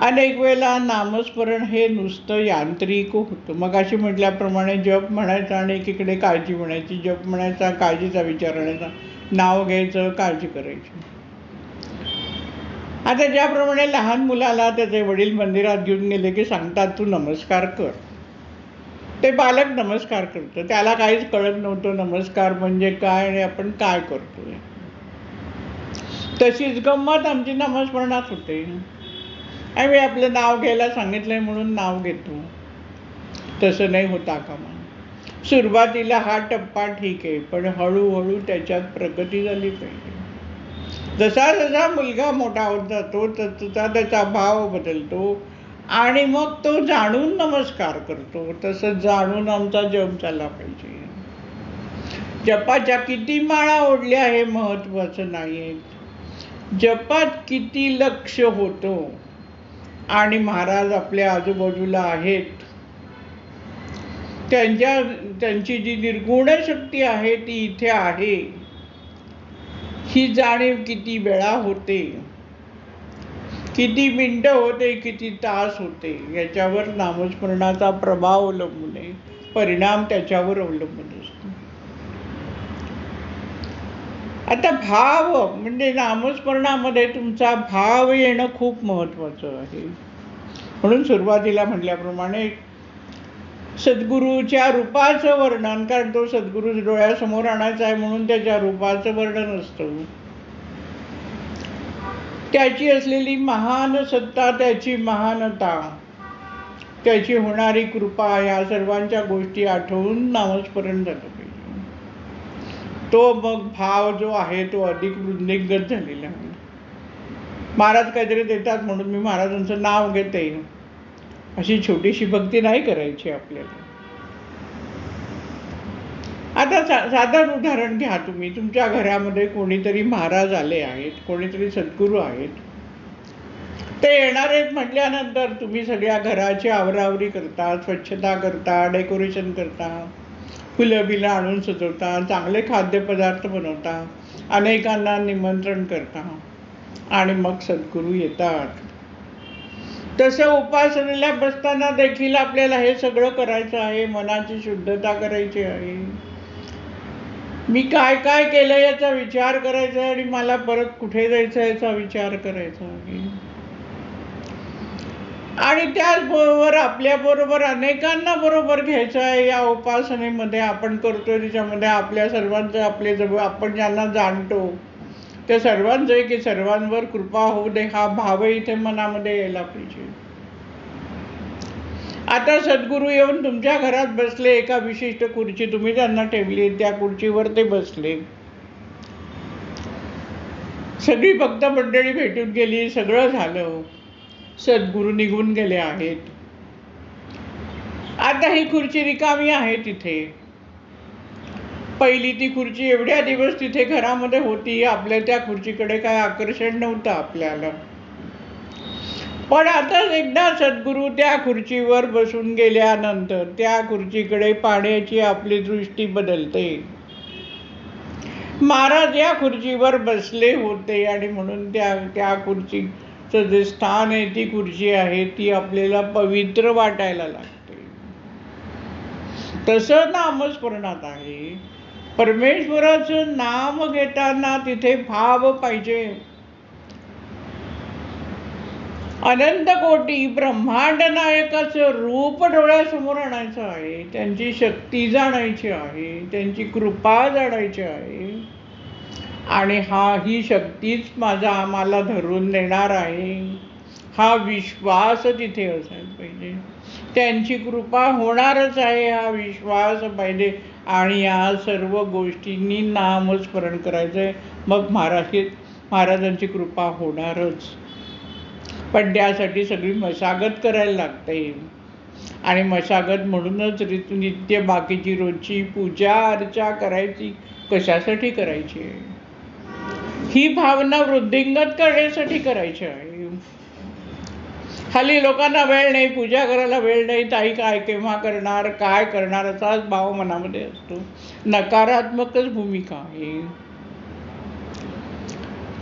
अनेक वेळेला नामस्मरण हे नुसतं यांत्रिक होतं. मगाशी म्हटल्याप्रमाणे जप म्हणायचा आणि एकीकडे काळजी म्हणायची, जप म्हणायचा, काळजीचा विचार आणायचा, नाव घ्यायचं, काळजी करायची. आता ज्याप्रमाणे लहान मुलाला त्याचे वडील मंदिरात घेऊन गेले की सांगतात तू नमस्कार कर, ते बालक नमस्कार करतं. त्याला काहीच कळत नव्हतं नमस्कार म्हणजे काय आणि आपण काय करतोय. तशीच गंमत आमची नामस्मरणात होते. आम्ही आपलं नाव घ्यायला सांगितलंय म्हणून नाव घेतो, तसं नाही होता कामा. सुरुवातीला हा टप्पा ठीक आहे, पण हळूहळू त्याच्यात प्रगती झाली पाहिजे. जसा जसा मुलगा मोठा होत जातो तसा त्याचा भाव बदलतो आणि मग तो जाणून नमस्कार करतो. तसं जाणून आमचा जप झाला पाहिजे. जपाच्या किती माळा ओढल्या हे महत्वाचं नाहीये, जपात किती लक्ष होतो आणि महाराज आपल्या आजूबाजूला आहेत, त्यांची जी निर्गुण शक्ती आहे ती इथे आहे ही जाणीव किती वेळा होते, किती मिनिटं होते, किती तास होते याच्यावर नामस्मरणाचा प्रभाव अवलंबून आहे, परिणाम त्याच्यावर अवलंबून असतो. आता भाव म्हणजे नामस्मरणामध्ये तुमचा भाव येणं खूप महत्वाचं आहे. म्हणून सुरुवातीला म्हटल्याप्रमाणे सद्गुरूच्या रूपाचं वर्णन, कारण तो सद्गुरू डोळ्यासमोर आणायचा आहे म्हणून त्याच्या रूपाचं वर्णन असतं. त्याची असलेली महान सत्ता, त्याची महानता, त्याची होणारी कृपा, या सर्वांच्या गोष्टी आठवून नामस्मरण झालं पाहिजे. तो मग भाव जो आहे तो अधिक वृद्धिंगत झालेला आहे. महाराज काहीतरी देतात म्हणून मी महाराजांचं नाव घेते अशी छोटीशी भक्ती नाही करायची आपल्याला. आता साधारण उदाहरण घ्या, तुम्ही तुमच्या घरामध्ये कोणीतरी महाराज आले आहेत, कोणीतरी सद्गुरू आहेत. ते येणार आहेत म्हटल्यानंतर तुम्ही सगळ्या घराची आवरावरी करता, स्वच्छता करता, डेकोरेशन करता, फुलं बिलं आणून सजवता, चांगले खाद्यपदार्थ बनवता, अनेकांना निमंत्रण करता आणि मग सद्गुरू येतात. तसं उपासनेला बसताना देखील आपल्याला हे सगळं करायचं आहे, मनाची शुद्धता करायची आहे, मी काय काय केलं याचा विचार करायचा आहे आणि मला परत कुठे जायचं याचा विचार करायचा आहे. आणि त्याचबरोबर आपल्याबरोबर अनेकांना बरोबर घ्यायचं आहे. या उपासनेमध्ये आपण करतोय त्याच्यामध्ये आपल्या सर्वांचं, आपले जवळ आपण ज्यांना जाणतो त्या सर्वांचं की सर्वांवर कृपा होऊ दे हा भाव इथे मनामध्ये यायला पाहिजे. आता सद्गुरू येऊन तुमच्या घरात बसले, एका विशिष्ट खुर्ची तुम्ही त्यांना ठेवली, त्या खुर्चीवर ते बसले, सगळी भक्त मंडळी भेटून गेली, सगळं झालं, सद्गुरू निघून गेले आहेत. आता ही खुर्ची रिकामी आहे तिथे. पहिली ती खुर्ची एवढ्या दिवस तिथे घरामध्ये होती, आपल्या त्या खुर्चीकडे काय आकर्षण नव्हतं आपल्याला. पण आता एकदा सद्गुरू त्या खुर्चीवर बसून गेल्यानंतर त्या खुर्चीकडे पाहण्याची आपली दृष्टी बदलते. महाराज या खुर्चीवर बसले होते आणि म्हणून त्या खुर्चीचं जे स्थान आहे, ती खुर्ची आहे, ती आपल्याला पवित्र वाटायला लागते. तसं नामस्मरणात आहे. परमेश्वराचं नाम घेताना तिथे भाव पाहिजे. अनंत कोटी ब्रह्मांड नायकाचं रूप डोळ्यासमोर आणायचं आहे, त्यांची शक्ती जाणायची आहे, त्यांची कृपा जाणायची आहे आणि ही शक्तीच मला धरून नेणार आहे, हा विश्वास तिथे असायला पाहिजे. त्यांची कृपा होणारच आहे हा विश्वास पाहिजे. आणि या सर्व गोष्टींनी नामस्मरण करायचं आहे. मग महाराजांची कृपा होणारच. पण त्यासाठी सगळी मशागत करायला लागते. आणि मशागत म्हणूनच नित्य बाकीची रोजची पूजा अर्चा करायची कशासाठी करायची आहे? ही भावना वृद्धिंगत करण्यासाठी करायची आहे. हल्ली लोकांना वेळ नाही, पूजा करायला वेळ नाही, ताई काय केव्हा करणार, काय करणार असाच भाव मनामध्ये असतो. नकारात्मकच भूमिका आहे.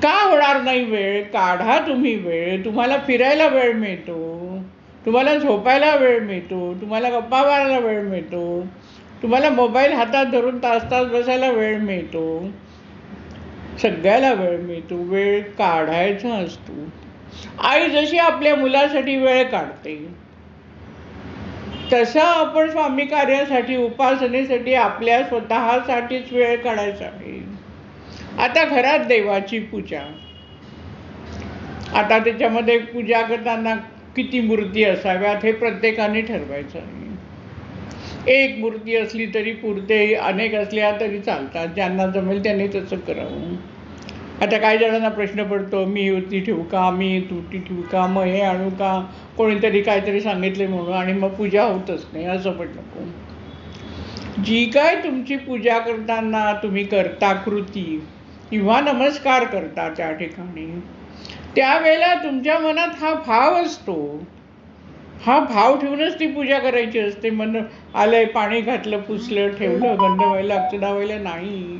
का होणार नाही वेळ? काढा तुम्ही वेळ. तुम्हाला फिरायला वेळ मिळतो, तुम्हाला झोपायला वेळ मिळतो, तुम्हाला गप्पा मारायला वेळ मिळतो, तुम्हाला मोबाईल हातात धरून तास तास बसायला वेळ मिळतो, सगळ्याला वेळ मिळतो. वेळ काढायचा असतो. आई जशी आपल्या मुलासाठी वेळ काढते तसं आपण स्वामी कार्यासाठी, उपासनेसाठी आपल्या स्वतःसाठीच वेळ काढायचा आहे. आता घरात देवाची पूजा, आता त्याच्यामध्ये पूजा करताना किती मूर्ती असाव्यात हे प्रत्येकाने ठरवायचं आहे. एक मूर्ती असली तरी पुरते, अनेक असल्या तरी चालतात. ज्यांना जमेल त्यांनी तसं करावं. आता काही जणांना प्रश्न पडतो, मी युती ठेवू का, मी तुटी ठेवू का, मग हे आणू का, कोणीतरी काहीतरी सांगितले म्हणून आणि मग पूजा होतच नाही, असं पण नको. जी काय तुमची पूजा करताना तुम्ही करता कृती किंवा नमस्कार करता त्या ठिकाणी, त्यावेळेला तुमच्या मनात हा भाव असतो. हा भाव ठेवूनच ती पूजा करायची असते. मन आलंय, पाणी घातलं, पुसलं, ठेवलं, गंध व्हायला, अक्षदा व्हायला नाही.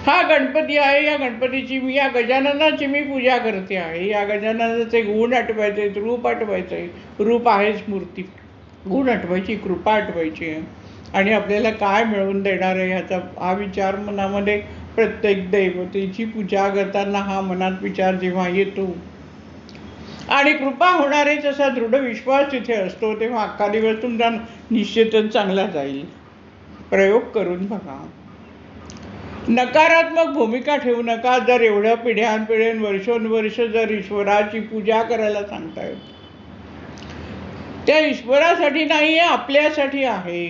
हा गणपती आहे, या गणपतीची मी, या गजाननाची मी पूजा करते आहे. या गजाननाचे गुण आठवायचे, रूप आठवायचंय. रूप आहेच मूर्ती, गुण आठवायची, कृपा आठवायची आहे. आणि आपल्याला काय मिळवून देणार आहे ह्याचा हा विचार मनामध्ये, प्रत्येक देवतेची पूजा करताना हा मनात विचार जेव्हा येतो आणि कृपा होणार आहे तसा दृढ विश्वास तिथे असतो, तेव्हा अख्खा दिवस तुमचा निश्चितच चांगला जाईल. प्रयोग करून बघा. नकारात्मक भूमिका ठेवू नका. जर एवढ्या पिढ्यानपिढ्यान वर्षोनवर्ष जर ईश्वराची पूजा करायला सांगतायत, त्या ईश्वरासाठी नाही आहे, आपल्यासाठी आहे.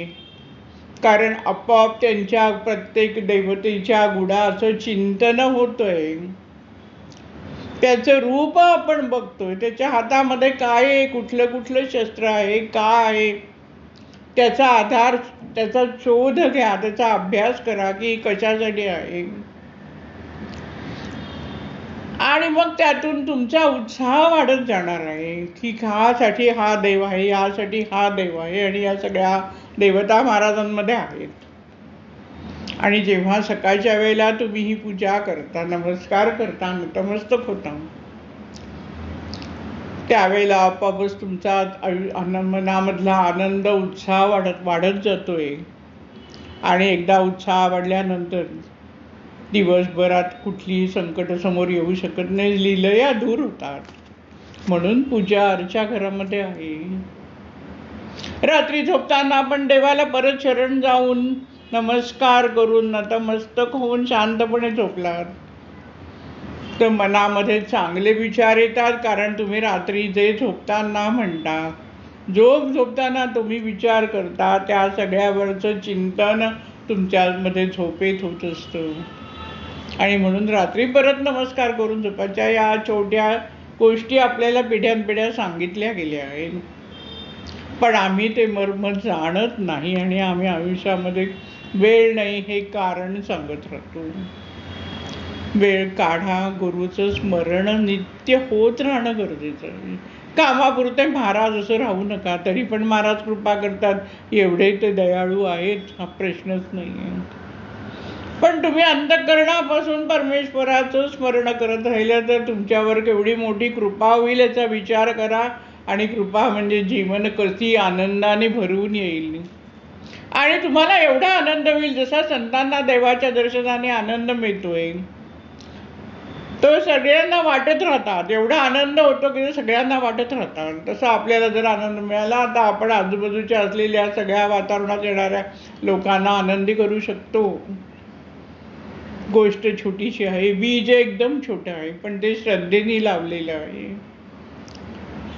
कारण आपोआप त्यांच्या प्रत्येक देवतेच्या गुणाचं चिंतन होतंय, त्याचं रूप आपण बघतोय, त्याच्या हातामध्ये काय आहे, कुठलं कुठलं शस्त्र आहे, काय आहे, त्याचा आधार, त्याचा शोध घ्या, त्याचा अभ्यास करा की कशासाठी आहे. आणि मग त्यातून तुमचा उत्साह वाढत जाणार आहे की ह्यासाठी हा देव आहे, यासाठी हा देव आहे, आणि या सगळ्या देवता महाराजांमध्ये आहेत. आणि जेव्हा सकाळच्या वेळेला तुम्ही ही पूजा करता, नमस्कार करता, नतमस्तक होता, त्यावेळेला आपोआपच तुमचा मनामधला आनंद, उत्साह वाढत जातोय. आणि एकदा उत्साह वाढल्यानंतर दिवसभरात कुठलीही संकट समोर येऊ शकत नाही, लीलया दूर होतात. म्हणून पूजा अर्चा घरामध्ये आहे. रात्री झोपताना आपण देवाला परत शरण जाऊन नमस्कार करून नतमस्तक होऊन शांतपणे झोपलात तर मनामध्ये चांगले विचार येतात. कारण तुम्ही रात्री जे झोपताना म्हणता, झोपताना तुम्ही विचार करता, त्या सगळ्यावरचं चिंतन तुमच्यामध्ये झोपेत होत असतं. आणि म्हणून रात्री परत नमस्कार करून झोपायच्या. या छोट्या गोष्टी आपल्याला पिढ्यानपिढ्या सांगितल्या गेल्या आहेत, पण आम्ही ते मर्म जाणत नाही आणि आम्ही आयुष्यामध्ये वेळ नाही हे कारण सांगत राहतो. वेळ काढा. गुरुचं स्मरण नित्य होत राहणं गरजेचं आहे. कामापुरते महाराज असं राहू नका. तरी पण महाराज कृपा करतात, एवढे ते दयाळू आहेत, हा प्रश्नच नाही आहे. पण तुम्ही अंतःकरणापासून परमेश्वराचं स्मरण करत राहिलं तर तुमच्यावर केवढी मोठी कृपा होईल याचा विचार करा. आणि कृपा म्हणजे जीवन कशी आनंदाने भरून येईल. आणि तुम्हाला एवढा आनंद होईल जसा संतांना देवाच्या दर्शनाने आनंद मिळतोय, तो सगळ्यांना वाटत राहतात. एवढा आनंद होतो की सगळ्यांना वाटत राहतात. तसा आपल्याला जर आनंद मिळाला तर आपण आजूबाजूच्या असलेल्या सगळ्या वातावरणात येणाऱ्या लोकांना आनंदी करू शकतो. गोष्ट छोटीशी आहे, बीज एकदम छोटं आहे, पण ते श्रद्धेने लावलेलं आहे.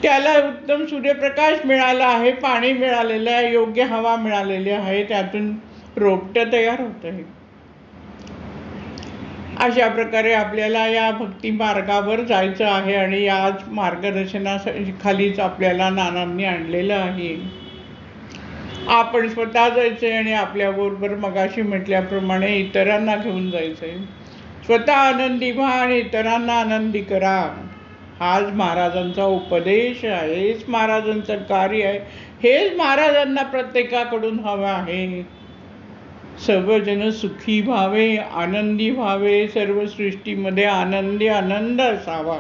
त्याला उत्तम सूर्यप्रकाश मिळाला आहे, पाणी मिळालेलं आहे, योग्य हवा मिळालेली आहे, त्यातून रोपटं तयार होत आहे. अशा प्रकारे आपल्याला या भक्ती मार्गावर जायचं आहे आणि याच मार्गदर्शनाखालीच आपल्याला नानांनी आणलेलं आहे. आपण स्वतः जायचंय आणि आपल्याबरोबर मगाशी म्हटल्याप्रमाणे इतरांना घेऊन जायचंय. स्वतः आनंदी व्हा आणि इतरांना आनंदी करा. हाच महाराजांचा उपदेश आहे, हेच महाराजांचं कार्य आहे, हेच महाराजांना प्रत्येकाकडून हवं आहे. सर्वजण सुखी व्हावे, आनंदी व्हावे, सर्व सृष्टीमध्ये आनंदी आनंद असावा.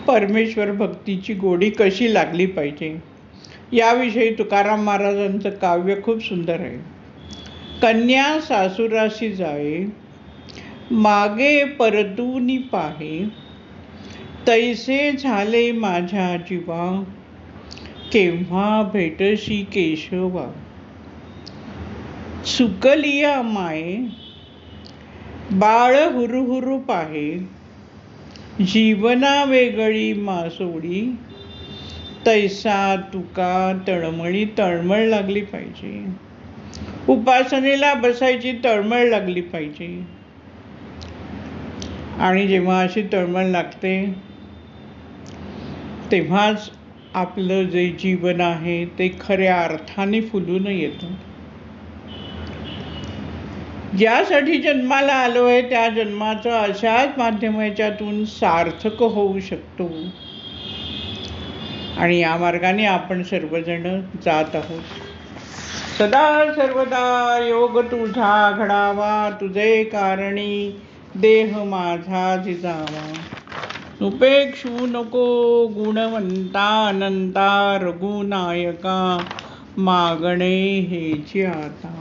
परमेश्वर भक्तीची गोडी कशी लागली पाहिजे याविषयी तुकाराम महाराजांचं काव्य खूप सुंदर आहे. कन्या सासुराशी जावे, मागे परतूनी पाहे, तैसे झाले माझ्या जीवा, केव्हा भेटशी केशवा. सुकलिया माये, बाळ हुरुहुरु पाहे, जीवना वेगळी मासोडी, तैसा तुका तळमळी. तळमळ लागली पाहिजे, उपासनेला बसायची तळमळ लागली पाहिजे. आणि जेव्हा अशी तळमळ लागते तेव्हाच आपलं जे जीवन आहे ते खऱ्या अर्थाने फुलून येतं. ज्यासाठी जन्माला आलो आहे त्या जन्माचं अशाच माध्यमाच्यातून सार्थक होऊ शकतो आणि या मार्गाने आपण सर्वजण जात आहोत. सदा सर्वदा योग तुझा घडावा, तुझे कारणी देह माझा जिजावा. उपेक्षू नको गुणवंता अनंता, रघुनायका मागणे हेची आता.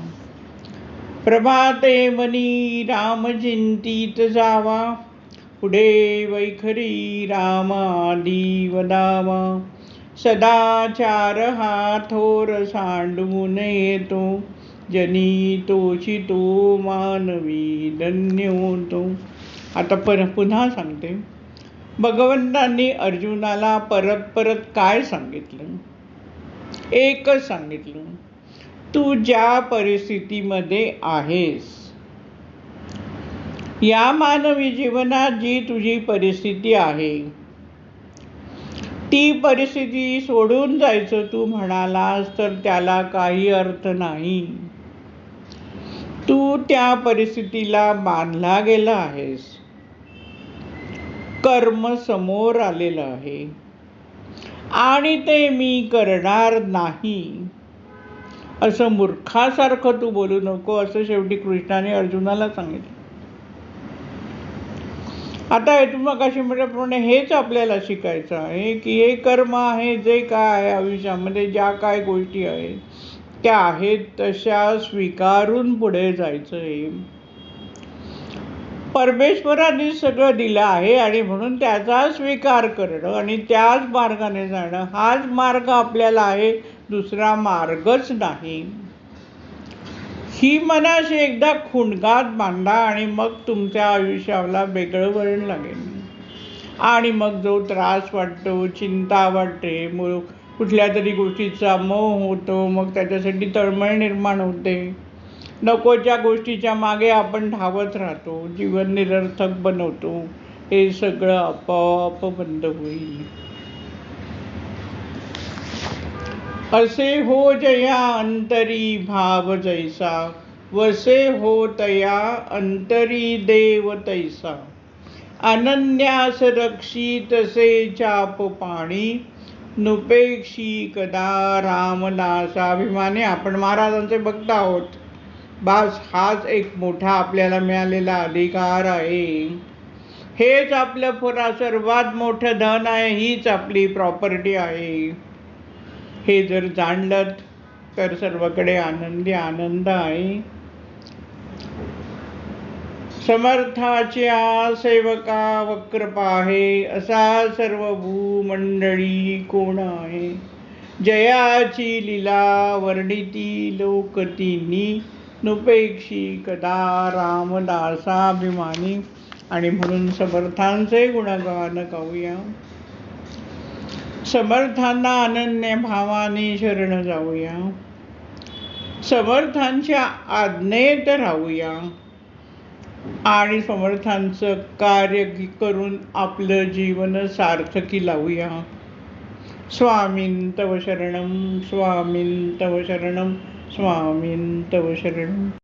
प्रभाते मनी राम चिंतित जावा, पुढे वैखरी राम आदी वदावा. सदाचार हा थोर सांडून येतो, जनी तोची तो मानवी धन्य होतो. आता पुन्हा सांगते. भगवंतांनी अर्जुनाला परत परत काय सांगितलं? एकच सांगितलं, तू ज्या परिस्थितीमध्ये आहेस, या मानवी जीवनात जी तुझी परिस्थिती आहे, ती परिस्थिती सोडून जायचं तू म्हणालास तर त्याला काही अर्थ नाही. तू त्या परिस्थितीला बांधला गेला आहेस. कर्म समोर आलेलं आहे आणि ते मी करणार नाही असं मूर्खासारखं तू बोलू नको, असं शेवटी कृष्णाने अर्जुनाला सांगितलं. आता हे मगाशी म्हटल्याप्रमाणे हेच आपल्याला शिकायचं आहे की हे कर्म आहे, जे काय आहे आयुष्यामध्ये, ज्या काय गोष्टी आहेत त्या आहेत तशा स्वीकारून पुढे जायचं आहे. परमेश्वराने सगळं दिलं आहे आणि म्हणून त्याचा स्वीकार करणं आणि त्याच मार्गाने जाणं, हाच मार्ग आपल्याला आहे, दुसरा मार्गच नाही. ही मनाशी एकदा खुणगात बांधा आणि मग तुमच्या आयुष्याला वेगळं वळण लागेल. आणि मग जो त्रास वाटतो, चिंता वाटते, कुठल्या तरी गोष्टीचा मोह होतो, मग त्याच्यासाठी तळमळ निर्माण होते, नकोच्या गोष्टीच्या मागे आपण धावत राहतो, जीवन निरर्थक बनवतो, हे सगळं आपोआप बंद होईल. असे हो जया अंतरी भाव जैसा, वसे हो तया अंतरी देव तैसा. अनन्यास रक्षी तसे चाप पाणी, नुपेक्षी कदा रामदासाभिमानी. आपण महाराजांचे भक्त आहोत, बस हाच एक मोठा आपल्याला मिळालेला अधिकार आहे. हेच आपलं सर्वात मोठं धन आहे, हीच आपली प्रॉपर्टी आहे. हे जर जाणलं तर सर्वकडे आनंदी आनंद आहे. समर्थाच्या सेवका वक्र पाहे, असा सर्व भूमंडळी कोण आहे. जयाची लीला वर्णिती लोकतिनी, नुपेक्षी कदा रामदासाभिमानी. आणि म्हणून समर्थांचे गुणगान गाऊया. समर्थांना अनन्य भावाने शरण जाऊया, समर्थांच्या आज्ञेत राहूया आणि समर्थांचं कार्य करून आपलं जीवन सार्थकी लावूया. स्वामीं तव शरणं, स्वामीं तव शरणं, स्वामीं तव शरणं.